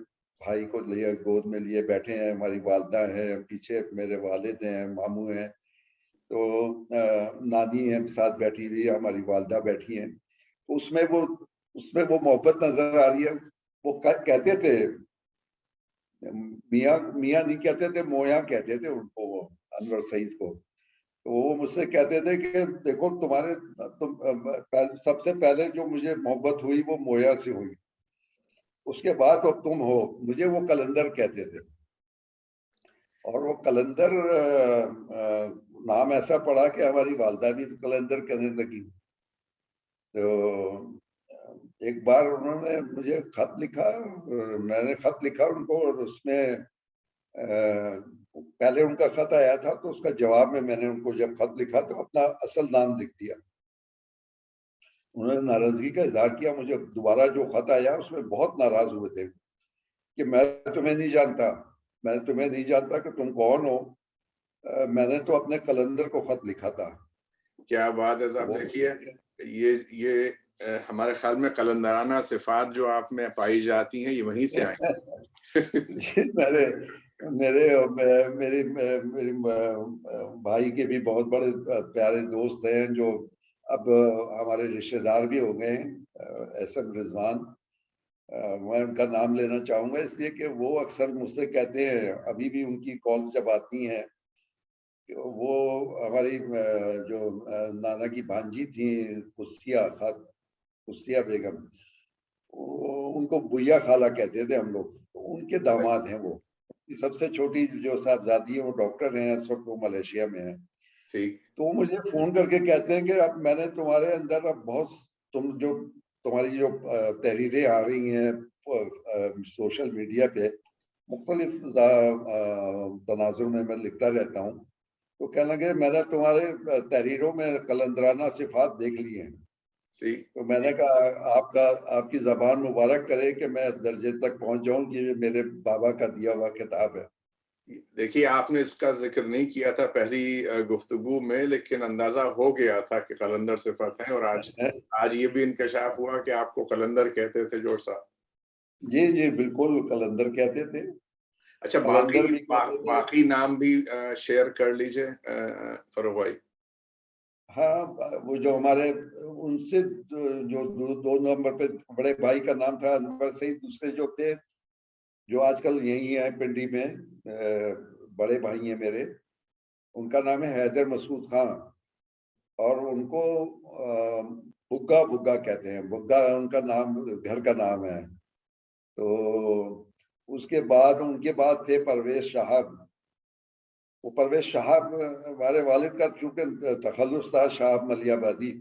भाई को लिए गोद में लिए बैठे हैं। हमारी वालदा है पीछे, मेरे वालिद हैं, मामू हैं, तो नानी है साथ बैठी हुई, हमारी वालदा बैठी हैं। तो उसमें वो मोहब्बत नजर आ रही है। वो कहते थे, मियाँ मियाँ नहीं कहते थे, मोया कहते थे उनको, वो अनवर सईद को। तो वो मुझसे कहते थे कि देखो सबसे पहले जो मुझे मोहब्बत हुई वो मोया से हुई, उसके बाद अब तुम हो। मुझे वो कलंदर कहते थे। और वो कलंदर नाम ऐसा पड़ा कि हमारी वालदा भी कलंदर कहने लगी। तो एक बार उन्होंने मुझे खत लिखा, मैंने खत लिखा उनको, और उसमें पहले उनका खत आया था, तो उसका जवाब में मैंने उनको जब खत लिखा तो अपना असल नाम लिख दिया। उन्होंने नाराजगी का इजहार किया। मुझे दोबारा जो खत आया उसमें बहुत नाराज हुए थे कि मैं तुम्हें नहीं जानता, मैं तुम्हें नहीं जानता कि तुम कौन हो। मैंने तो अपने कलंदर को खत लिखा था। क्या बात है साहब। वो देखिए, ये हमारे ख्याल में कलंदराना सिफ़ात जो आप में पाई जाती हैं, ये वहीं से आई हैं। जी, मेरे मेरे मेरी मेरी भाई के भी बहुत बड़े प्यारे दोस्त हैं, जो अब हमारे रिश्तेदार भी हो गए हैं, एसएम रिजवान। मैं उनका नाम लेना चाहूंगा इसलिए कि वो अक्सर मुझसे कहते हैं, अभी भी उनकी कॉल्स जब आती हैं, कि वो हमारी जो नाना की भांजी थी, कुसिया बेगम, उनको बुया खाला कहते थे हम लोग। तो उनके दामाद हैं वो। सबसे छोटी जो साहबजादी है वो डॉक्टर हैं, इस वक्त वो मलेशिया में है। ठीक। तो वो मुझे फोन करके कहते हैं कि अब मैंने तुम्हारे अंदर अब बहुत, तुम्हारी जो तहरीरें आ रही हैं सोशल मीडिया पे, मुख्तलिफ तनाजुर में मैं लिखता रहता हूँ। तो कहने लगे मैंने तुम्हारे तहरीरों में कलंदराना सिफात देख ली हैं। जी, तो मैंने कहा आपकी जबान मुबारक करे कि मैं इस दर्जे तक पहुंच जाऊं कि ये मेरे बाबा का दिया हुआ किताब है। देखिए, आपने इसका ज़िक्र नहीं किया था पहली गुफ्तगू में, लेकिन अंदाज़ा हो गया था कि कलंदर सिफ़त है, और आज ये भी इंकशाफ हुआ कि आपको कलंदर कहते थे जोड़ साहब। जी जी बिल्कुल, कलंदर कहते थे। अच्छा, कलंदर भी कहते थे। बाकी नाम भी शेयर कर लीजिए फ़ारूक भाई। हाँ, वो जो हमारे उनसे जो 2 नंबर पे बड़े भाई का नाम था अनवर सईद। दूसरे जो थे, जो आजकल यही है पिंडी में, बड़े भाई हैं मेरे, उनका नाम है हैदर मसूद खान। और उनको बुग्गा बुग्गा कहते हैं। बुग्गा उनका नाम, घर का नाम है। तो उसके बाद उनके बाद थे परवेज साहब। वो परवेज साहब, हमारे वालिद का चूंकि तखल्लुस था साहब मलियाबादी,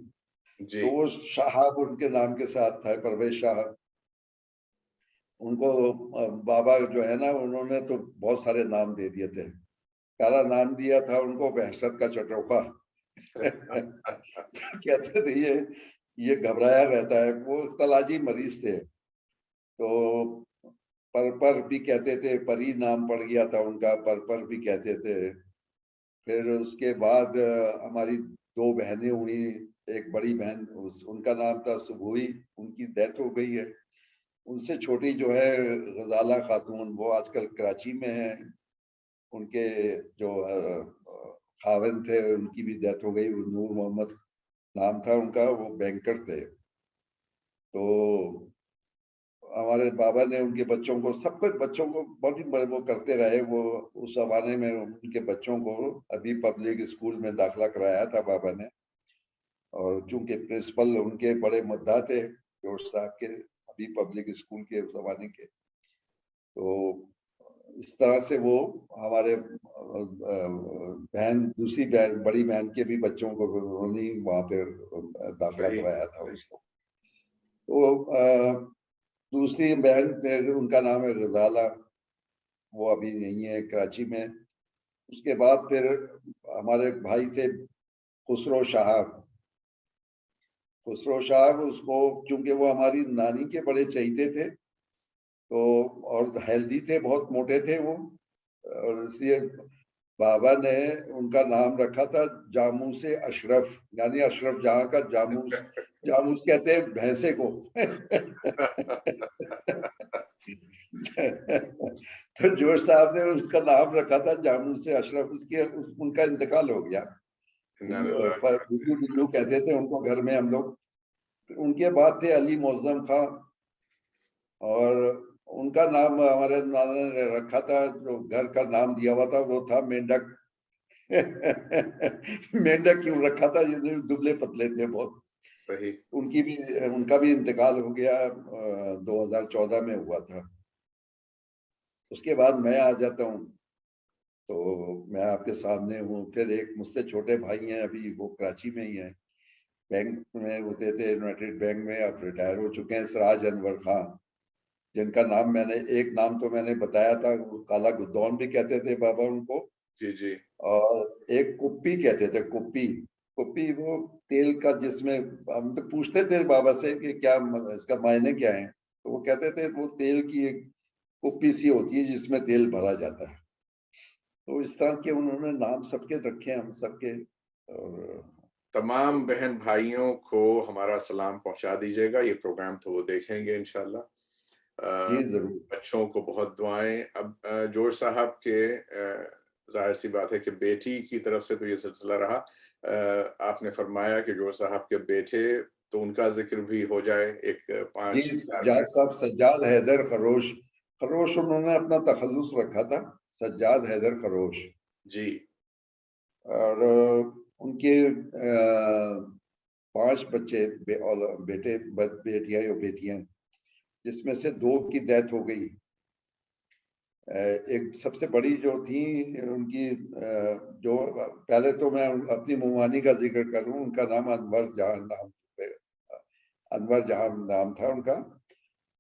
जी, तो वो साहब उनके नाम के साथ था, परवेज साहब। उनको बाबा जो है ना, उन्होंने तो बहुत सारे नाम दे दिए थे। पहला नाम दिया था उनको वहशत का चटोखा। कहते थे ये घबराया रहता है। वो तलाजी मरीज थे। तो पर भी कहते थे, परी नाम पड़ गया था उनका, पर भी कहते थे। फिर उसके बाद हमारी 2 बहनें हुई। एक बड़ी बहन, उनका नाम था सुबुई, उनकी डेथ हो गई है। उनसे छोटी जो है गजाला खातून, वो आजकल कराची में है। उनके जो खाविंद थे, उनकी भी डेथ हो गई। वो नूर मोहम्मद नाम था उनका, वो बैंकर थे। तो हमारे बाबा ने उनके बच्चों को, सब कुछ बच्चों को बहुत ही वो करते रहे। वो उस जमाने में उनके बच्चों को अभी पब्लिक स्कूल में दाखिला कराया था बाबा ने। और चूंकि प्रिंसिपल उनके बड़े मुद्दा थे जोश साहब के, अभी पब्लिक स्कूल के उस जमाने के, तो इस तरह से वो हमारे बहन, दूसरी बहन, बड़ी बहन के भी बच्चों को उन्होंने वहां पे दाखिला सही कराया था सही। उसको। तो दूसरी बहन उनका नाम है गजाला, वो अभी नहीं है, कराची में। उसके बाद फिर हमारे भाई थे खुसरो साहब। खुसरो साहब, उसको चूंकि वो हमारी नानी के बड़े चहीते थे, तो और हेल्दी थे, बहुत मोटे थे वो, और इसलिए बाबा ने उनका नाम रखा था जामूसे अशरफ, यानी अशरफ जहां का जामूस। जामूस कहते हैं भैंसे को। तो जोश साहब ने उसका नाम रखा था जामूसे अशरफ। उनका इंतकाल हो गया। पर बिल्लू बिल्लू कहते थे उनको घर में हम लोग। उनके बाद थे अली मौजम खां, और उनका नाम हमारे नाना ने रखा था, जो घर का नाम दिया हुआ था वो था मेंढक। मेंढक क्यों रखा था, ये दुबले पतले थे बहुत। सही। उनका भी इंतकाल हो गया, 2014 में हुआ था। उसके बाद मैं आ जाता हूँ, तो मैं आपके सामने हूँ। फिर एक मुझसे छोटे भाई हैं, अभी वो कराची में ही हैं, बैंक में होते थे, यूनाइटेड बैंक में, अब रिटायर हो चुके हैं, सिराज अनवर खान, जिनका नाम मैंने, एक नाम तो मैंने बताया था, वो काला गुद्दौन भी कहते थे बाबा उनको, जी जी। और एक कुप्पी कहते थे, कुप्पी। कुप्पी वो तेल का, जिसमें हम तो पूछते थे बाबा से कि क्या इसका मायने क्या है, तो वो कहते थे वो तेल की एक कुप्पी सी होती है जिसमें तेल भरा जाता है। तो इस तरह के उन्होंने नाम सबके रखे, हम सबके। और तमाम बहन भाइयों को हमारा सलाम पहुंचा दीजिएगा, ये प्रोग्राम तो वो देखेंगे इंशाल्लाह। जी जरूर। बच्चों को बहुत दुआएं। अब जोर साहब के जाहिर सी बात है कि बेटी की तरफ से तो ये सिलसिला रहा। आपने फरमाया कि जोर साहब के बेटे, तो उनका जिक्र भी हो जाए। एक जी 5-6 साल सज्जाद का। साहब, सज्जाद हैदर खरोश। खरोश उन्होंने अपना तखल्लुस रखा था, सज्जाद हैदर खरोश। जी और उनके 5 बच्चे, बेटे, बेटियां या बेटियां, जिसमें से 2 की डेथ हो गई। एक सबसे बड़ी जो थी उनकी, जो, पहले तो मैं अपनी मुमानी का जिक्र करूं, उनका नाम अनवर जहां नाम था उनका,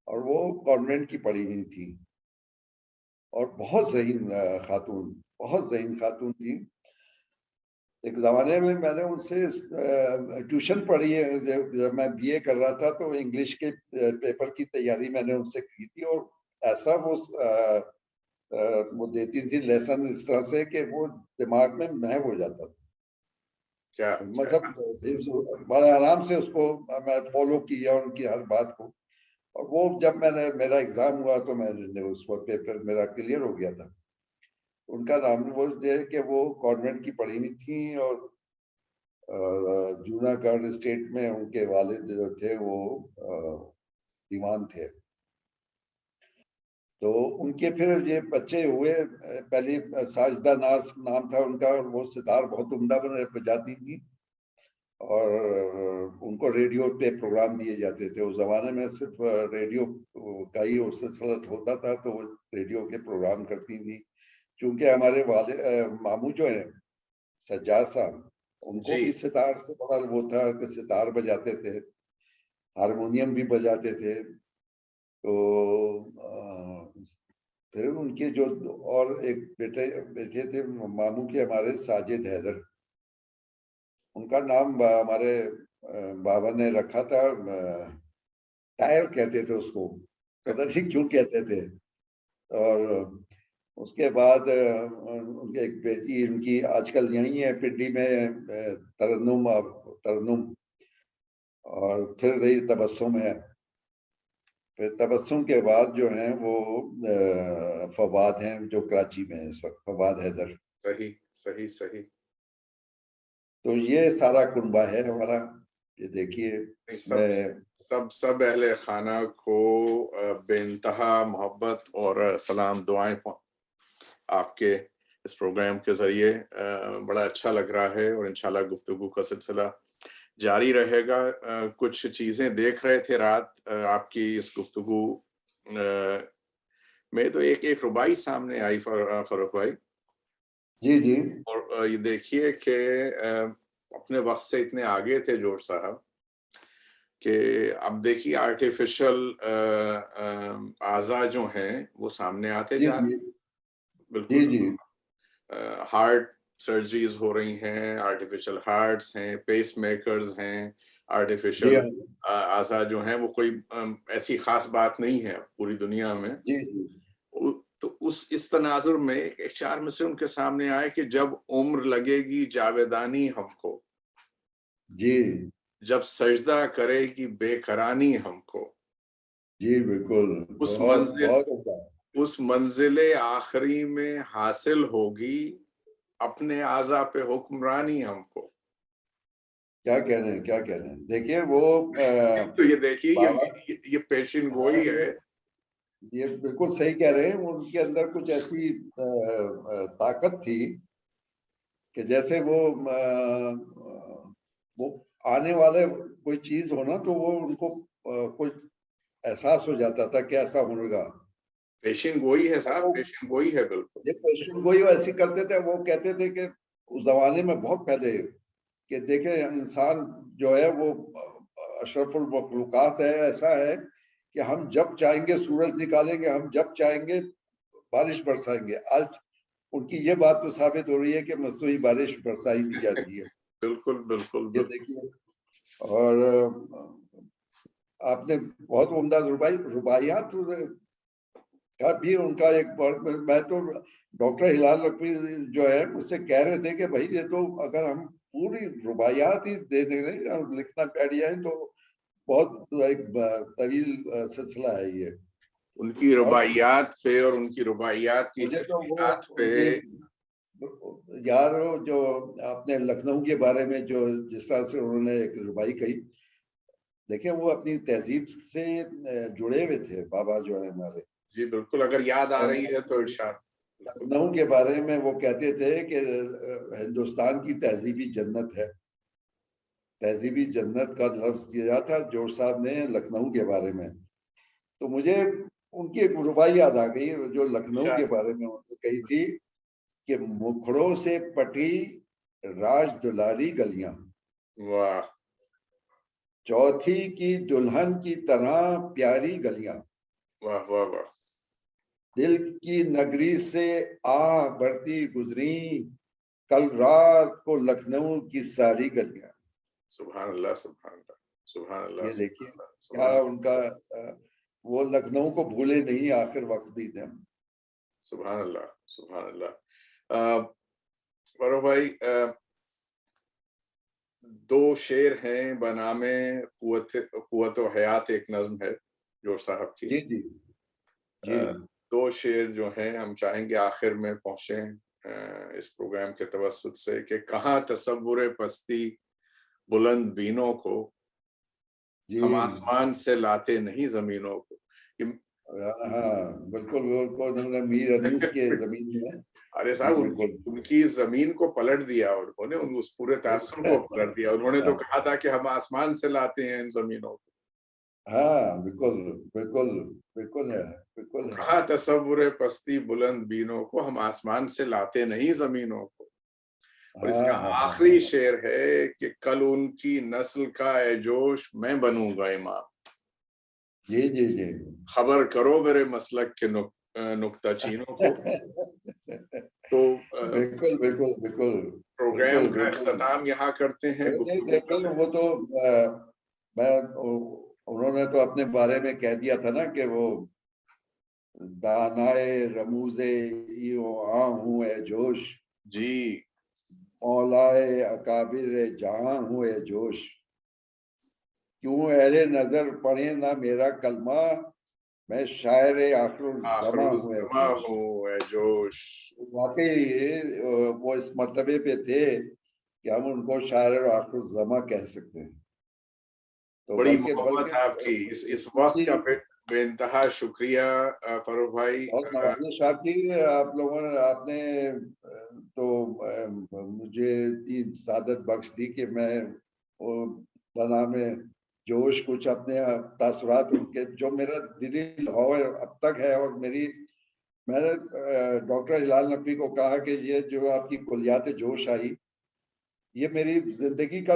और वो कॉन्वेंट की पढ़ी हुई थी, और बहुत ज़हीन खातून, बहुत ज़हीन खातून थी। एक ज़माने में मैंने उनसे ट्यूशन पढ़ी है, जब मैं बीए कर रहा था, तो इंग्लिश के पेपर की तैयारी मैंने उनसे की थी, और ऐसा वो देती थी लेसन इस तरह से कि वो दिमाग में महव हो जाता था। क्या क्या। मतलब बड़े आराम से उसको मैं फॉलो किया, उनकी हर बात को। और वो जब मेरा एग्जाम हुआ, तो मैंने उस पर पेपर मेरा क्लियर हो गया था। उनका नाम वो है कि वो कॉन्वेंट की पढ़ी हुई थी, और जूनागढ़ स्टेट में उनके वालिद जो थे वो दीवान थे। तो उनके फिर ये बच्चे हुए, पहले साजिदा नाज नाम था उनका, और वो सितार बहुत उम्दा बजाती थी, और उनको रेडियो पे प्रोग्राम दिए जाते थे। उस जमाने में सिर्फ रेडियो का ही सिलसिला होता था, तो वो रेडियो के प्रोग्राम करती थी। क्योंकि हमारे वाले मामू जो है सज्जाद साहब, उनको जी भी सितार से बड़ा वो था कि सितार बजाते थे, हारमोनियम भी बजाते थे। तो फिर उनके जो और एक बेटे थे मामू के, हमारे साजिद हैदर, उनका नाम हमारे बाबा ने रखा था, टायर कहते थे उसको, पता नहीं क्यों कहते थे। और उसके बाद उनकी एक बेटी, उनकी आजकल यही है पिंडी में, तरन्नुम, और फिर रही तबस्सुम है। फिर तबस्सुम के बाद जो है वो फवाद हैं, जो कराची में है इस वक्त, फवाद हैदर। सही सही सही। तो ये सारा कुनबा है हमारा, ये देखिए सब इसमें। सब सब अहले खाना को बेइंतहा मोहब्बत और सलाम दुआएं आपके इस प्रोग्राम के ज़रिए बड़ा अच्छा लग रहा है, और इंशाल्लाह गुफ्तगू का सिलसिला जारी रहेगा। कुछ चीज़ें देख रहे थे रात, आपकी इस गुफ्तगू मैं तो एक रुबाई सामने आई फरूख भाई, जी जी और ये देखिए कि अपने वक्त से इतने आगे थे जोश साहब कि अब देखिए आर्टिफिशियल आज़ा जो हैं वो सामने आते जी जा रहे जी हैं। जी बिल्कुल, जी हार्ट सर्जरीज हो रही हैं, आर्टिफिशियल हार्ट्स हैं, पेस मेकर्स हैं, जी आर्टिफिशियल हाँ आज़ा जो हैं वो कोई ऐसी खास बात नहीं है पूरी दुनिया में। जी जी तो उस इस तनाजुर में एक इख्तियार में से उनके सामने आए कि जब उम्र लगेगी जावेदानी हमको, जी जब सजदा करेगी बेकरानी हमको, जी बिल्कुल उस बहुत मंजिल बहुत होता है। उस मंजिले आखिरी में हासिल होगी अपने आज़ा पे हुक्मरानी हमको। क्या कह रहे हैं क्या कह रहे हैं, देखिए वो तो ये देखिए बाबा ये पेशिन गोई हाँ, है। ये बिल्कुल सही कह रहे हैं, उनके अंदर कुछ ऐसी ताकत थी कि जैसे वो आने वाले कोई चीज हो ना तो वो उनको कुछ एहसास हो जाता था कि ऐसा होगा। पेशिन गोई है और साहब, वो पेशिन गोई है बिल्कुल। ये क्वेश्चन वही ऐसे करते थे, वो कहते थे कि उस जमाने में बहुत पहले कि देखे इंसान जो है वो अशरफुल मखलूकात है, ऐसा है कि हम जब चाहेंगे सूरज निकालेंगे, हम जब चाहेंगे बारिश बरसाएंगे। आज उनकी ये बात तो साबित हो रही है कि मसनूई बारिश बरसाई दी जाती है। बिल्कुल बिल्कुल ये बिल्कुल। देखिए। और आपने बहुत उम्दा रुबाइयात का भी उनका एक मैं तो डॉक्टर हिलाल लखवी जो है उससे कह रहे थे कि भाई ये तो अगर हम पूरी रुबाइयात ही दे दे रहे हैं और लिखना बैठ जाए तो बहुत एक तवील सिलसिला है ये। उनकी और रुबाइयात पे और उनकी रुबाइयात की मुझे तो वो तशरीहात पे। उनके यार वो जो आपने लखनऊ के बारे में जो जिस तरह से उन्होंने एक रुबाई कही, देखिए वो अपनी तहजीब से जुड़े हुए थे बाबा जो है हमारे। जी बिल्कुल, अगर याद आ और रही है तो इरशाद। बिल्कुल। लखनऊ के बारे में वो कहते थे कि हिंदुस्तान की तहजीबी जन्नत है। तहजीबी जन्नत का लफ्ज किया था जोर साहब ने लखनऊ के बारे में। तो मुझे उनकी एक रुबाई याद आ गई जो लखनऊ के इरशाद। बारे में उन्होंने कही थी कि मुखड़ों से पटी राज दुलारी गलियां, वाह चौथी की दुल्हन की तरह प्यारी गलियां, वाह वाह वाह। दिल की नगरी से आह बढ़ती गुजरी, कल रात को लखनऊ की सारी गलियां। सुभान अल्लाह सुभान अल्लाह सुभान अल्लाह ये देखिए सुभान अल्लाह क्या सुभान उनका वो लखनऊ को भूले नहीं आखिर वक्त भी थे। सुभान अल्लाह सुभान अल्लाह। बरो भाई, दो शेर हैं बनामे कुव्वत हयात, एक नज्म है जोर साहब की। जी जी जी दो शेर जो हैं हम चाहेंगे आखिर में पहुंचे इस प्रोग्राम के तवसुत से कि कहाँ तसव्वुर पस्ती बुलंद बीनों को, जी हम आसमान से लाते नहीं जमीनों को। हाँ बिल्कुल बिल्कुल, उन्होंने मीर अनीस के जमीन में। अरे जी साहब, उनकी बिल्कुल उनकी जमीन को पलट दिया उन्होंने, उस पूरे तासुर को पलट दिया। उन्होंने तो कहा था कि हम आसमान से लाते हैं इन जमीनों को। हाँ बिल्कुल बिल्कुल बिल्कुल है बिल्कुल है। कहाँ तसव्वुर पस्ती बुलंद बीनों को, हम आसमान से लाते नहीं जमीनों को। और हाँ इसका हाँ हाँ आखिरी हाँ शेर है कि कल उनकी नस्ल का ए जोश मैं बनूंगा इमाम, जी जी जी खबर करो मेरे मसलक के नुक्ता चीनों को। तो बिल्कुल बिल्कुल बिल्कुल प्रोग्राम बिल्कुल का बिल्कुल। अख्ताम यहाँ करते हैं नहीं गुफ्तगू का देखिए वो तो मैं उन्होंने तो अपने बारे में कह दिया था ना कि वो दानाए रमूजे यो आ हूँ ए जोश, जी। मौलाए अकाबिर जहां हूँ ए जोश, क्यों अहले नजर पढ़े ना मेरा कलमा, मैं शायर आखिर जमा हूँ ए आखिरुज़्ज़मा जोश। हूँ ए जोश। वाकई वो इस मर्तबे पे थे कि हम उनको शायर आखिर जमा कह सकते हैं। तो बड़ी बल्कि मोहब्बत बल्कि है आपकी इस वक्त इसी का बेइंतहा शुक्रिया फरूख भाई। बहुत नवाजिश आपकी। आप लोगों ने आपने तो मुझे इतनी सादत बख्श दी कि मैं वो बना में जोश कुछ अपने तासुरात उनके जो मेरा दिली लगाव है अब तक है और मेरी मैंने डॉक्टर हिलाल नकवी को कहा कि ये जो आपकी कुलियात जोश आई, ये मेरी जिंदगी का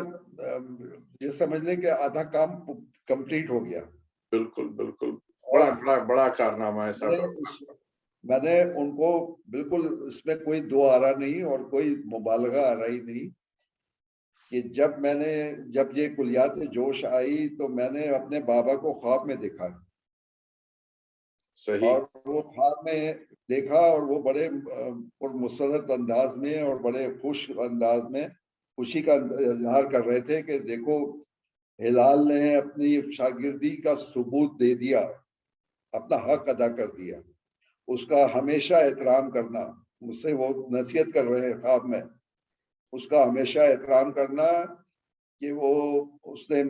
ये समझ लें कि आधा काम कंप्लीट हो गया। बिल्कुल बिल्कुल, बड़ा और बड़ा बड़ा कारनामा है मैंने साहब। मैंने उनको बिल्कुल इसमें कोई दो आरा नहीं और कोई मुबालगा आ रही नहीं कि जब ये कुलियात जोश आई तो मैंने अपने बाबा को ख्वाब में देखा, सही। और वो ख्वाब में देखा और वो बड़े मुसरत अंदाज में और बड़े खुश अंदाज में खुशी का इजहार कर रहे थे कि देखो, हिलाल ने अपनी शागिर्दी का सबूत दे दिया, अपना हक अदा कर दिया, उसका हमेशा एहतराम करना। मुझसे वो नसीहत कर रहे हैं ख्वाब में, उसका हमेशा एहतराम करना कि वो उसने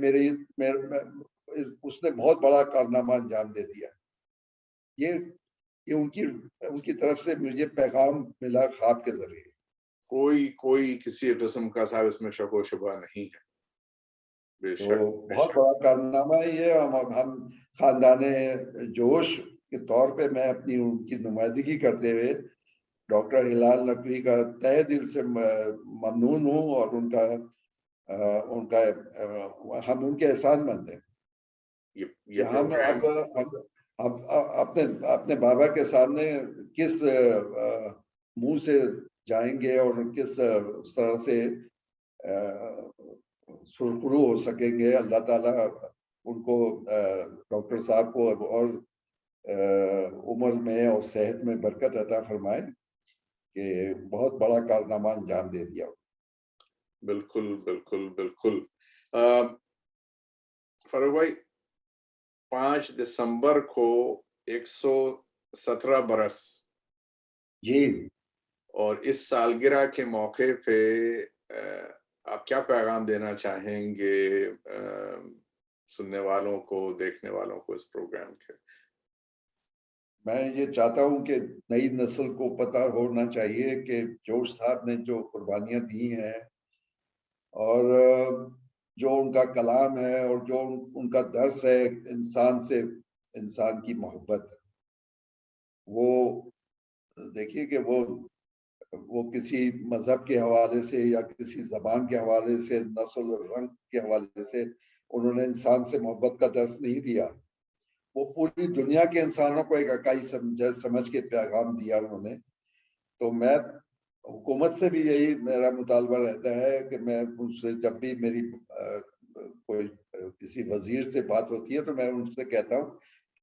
उसने बहुत बड़ा कारनामा अंजाम दे दिया। ये ये उनकी तरफ से मुझे पैगाम मिला ख्वाब के जरिए। कोई कोई किसी किस्म का साहब इसमें शक व शुबा नहीं है। तो बेशक बहुत बेशक। बड़ा कारनामा है ये। हम खानदाने जोश के तौर पे मैं अपनी उनकी नुमाइंदगी करते हुए डॉक्टर हिलाल नकवी का तहे दिल से ममनून हूँ, और हम उनके एहसानमंद हैं कि ये हम प्रोग्राम अब अपने अपने बाबा के सामने किस मुंह से जाएंगे और किस तरह से सुरखरू हो सकेंगे। अल्लाह ताला उनको, डॉक्टर साहब को और उम्र में और सेहत में बरकत अता फरमाए कि बहुत बड़ा कारनामा अंजाम दे दिया। बिल्कुल बिल्कुल बिल्कुल। फरूक भाई, 5 दिसंबर को 117 बरस, जी, और इस सालगिरह के मौके पे आप क्या पैगाम देना चाहेंगे सुनने वालों को, देखने वालों को इस प्रोग्राम के? मैं ये चाहता हूँ कि नई नस्ल को पता होना चाहिए कि जोश साहब ने जो कुर्बानियां दी हैं और जो उनका कलाम है और जो उनका दर्स है इंसान से, इंसान की मोहब्बत, वो देखिए कि वो किसी मजहब के हवाले से या किसी जबान के हवाले से, नस्ल और रंग के हवाले से उन्होंने इंसान से मोहब्बत का दर्स नहीं दिया। वो पूरी दुनिया के इंसानों को एक इकाई समझ के पैगाम दिया उन्होंने। तो मैं हुकूमत से भी यही मेरा मुतालबा रहता है कि मैं उनसे जब भी मेरी कोई किसी वजीर से बात होती है तो मैं उनसे कहता हूँ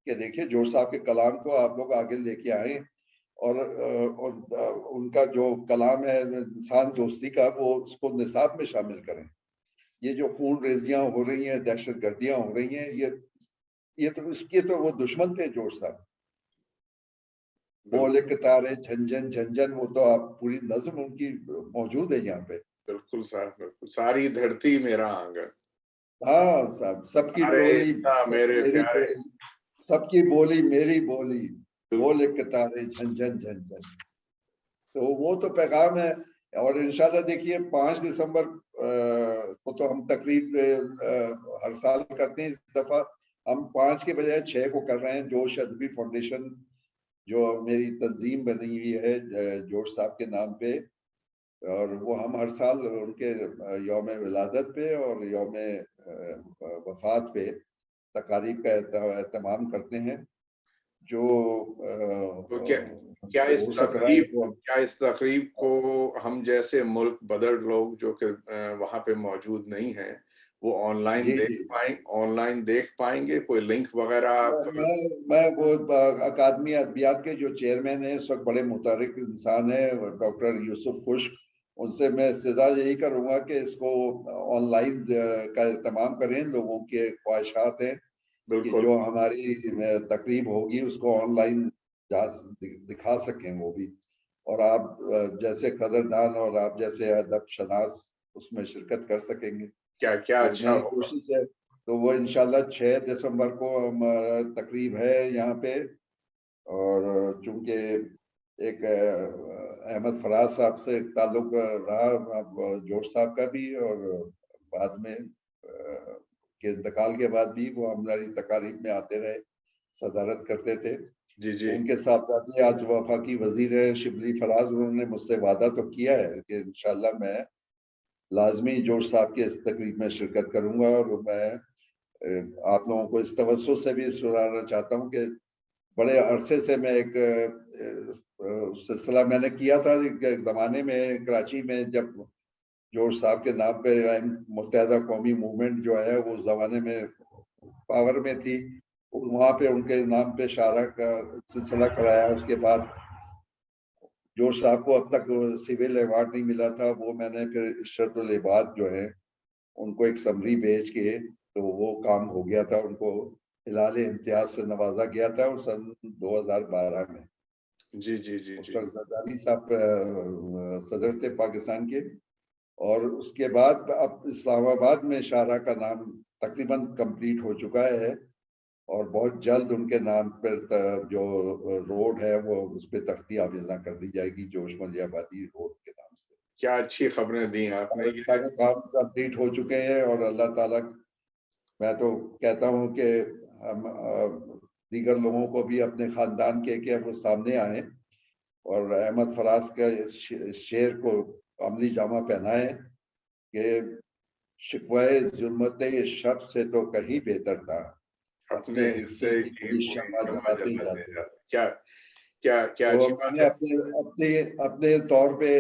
कि देखिए, जोर साहब के कलाम को आप लोग आगे लेके आए, और उनका जो कलाम है इंसान दोस्ती का, वो उसको निसाब में शामिल करें। ये जो खून रेजियां हो रही हैं, दहशत गर्दियां हो रही हैं, ये तो इसके तो वो दुश्मन थे जोर साहब। बोले कतारे झंझन झंझन, वो तो आप पूरी नज्म उनकी मौजूद है यहाँ पे। बिल्कुल साहब, बिल्कुल। सारी धरती मेरा आंगन, हाँ साहब, सबकी अरे टोली इंसा मेरे मेरी प्यारे। टोली, सबकी बोली मेरी बोली, बोले कतारे झंझन झंझन। तो वो तो पैगाम है। और इंशाल्लाह देखिए 5 दिसंबर को तो हम तकरीब हर साल करते हैं। इस दफा हम 5 के बजाय 6 को कर रहे हैं। जोश अदबी फाउंडेशन, जो मेरी तंजीम बनी हुई है जोश साहब के नाम पे, और वो हम हर साल उनके यौम विलादत पे और यौम वफात पे तकारीब का एहतमाम करते हैं। जो तो क्या क्या इस हो सक रहा है तकरीब तो क्या इस तकरीब को हम जैसे मुल्क बदर लोग जो कि वहां पे मौजूद नहीं हैं, वो जी जी। ऑनलाइन देख पाएंगे? कोई लिंक वगैरह आप? मैं वो अकादमी अदबियात के जो चेयरमैन है इस वक्त, बड़े मुतहरिक इंसान है, डॉक्टर यूसुफ खुश्क, उनसे मैं इस्तदा यही करूंगा कि इसको ऑनलाइन का इत्माम करें। लोगों के ख्वाहिशात हैं कि बिल्कुल। जो हमारी तकरीब होगी उसको ऑनलाइन दिखा सकें वो भी, और आप जैसे कदरदान और आप जैसे अदब शनास उसमें शिरकत कर सकेंगे। क्या क्या तो अच्छा मेरी होगा। कोशिश है। तो वो इंशाल्लाह 6 दिसंबर को हमारा तकरीब है यहाँ पे। और चूंकि एक अहमद फराज साहब से ताल्लुक रहा, अब जोश साहब का भी, और बाद में के इंतकाल के बाद भी वो हमारी तकारीब में आते रहे, सदारत करते थे। जी जी उनके साहबजादे आज वफाकी वजीर है शिबली फराज, उन्होंने मुझसे वादा तो किया है कि इंशाल्लाह मैं लाजमी जोश साहब के इस तकरीब में शिरकत करूंगा। और मैं आप लोगों को इस तवज्जो से भी सुनाना चाहता हूँ कि बड़े अरसे से मैं एक सिलसिला मैंने किया था एक जमाने में कराची में, जब जोश साहब के नाम पे मुत्तहदा कौमी मूवमेंट जो है वो जमाने में पावर में थी, वहां पे उनके नाम पे शायरा का सिलसिला कराया। उसके बाद जोश साहब को अब तक सिविल अवार्ड नहीं मिला था, वो मैंने फिर इशरतुल इबाद जो है उनको एक समरी भेज के तो वो काम हो गया था, उनको हिलाल इम्तियाज से नवाजा गया था और सन 2012 में। जी जी जी उस जी वक्त जरदारी साहब सदर थे पाकिस्तान के। और उसके बाद अब इस्लामाबाद में शायरा का नाम तकरीबन कंप्लीट हो चुका है और बहुत जल्द उनके नाम पर जो रोड है वो उस पर तख्ती आवेदन कर दी जाएगी, जोश मलियाबादी रोड के नाम से। क्या अच्छी खबरें दी आपने। ये सारे काम कंप्लीट हो चुके हैं और अल्लाह ताला, मैं तो कहता हूँ कि हम दीगर लोगों को भी अपने खानदान के वो सामने आए और अहमद फराज का इस शेर को अमली जामा पहनाए कि शिकवाए जुल्मत शब से तो कहीं बेहतर था, अपने अपने हिस्से हिस्से की की पूरी पूरी शम्मा क्षमा जलाते जलाते जाते। जाते। क्या क्या क्या तो अच्छी बात मैंने है। अपने अपने अपने तौर पे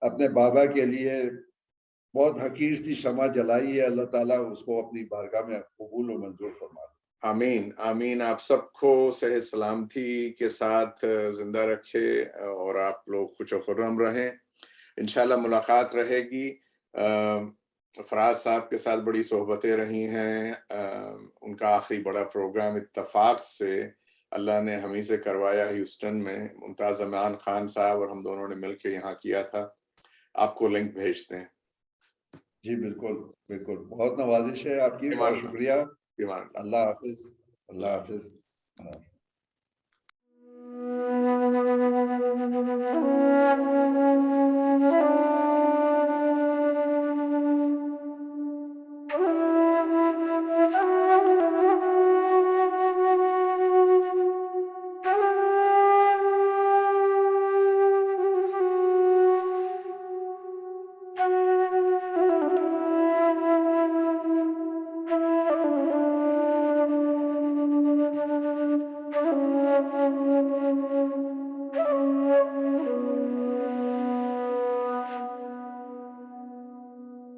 अपने बाबा के लिए बहुत हकीर सी शमा जलाई है। अल्लाह ताला उसको अपनी बारगाह में कबूल और मंजूर फरमा। आमीन आमीन। आप सबको सेहत सलामती के साथ जिंदा रखे और आप लोग खुश खुर्रम रहें। इंशाल्लाह मुलाकात रहेगी। फराज साहब के साथ बड़ी सोहबतें रही हैं। उनका आखिरी बड़ा प्रोग्राम इत्तफाक से अल्लाह ने हम ही से करवाया ह्यूस्टन में, मुमताज़ अमान खान साहब और हम दोनों ने मिलकर यहाँ किया था। आपको लिंक भेजते हैं। जी बिल्कुल बिल्कुल, बहुत नवाजिश है आपकी, बहुत ईमान शुक्रिया। ईमान अल्लाह हाफिज। अल्लाह अल्लाह। हाफिज।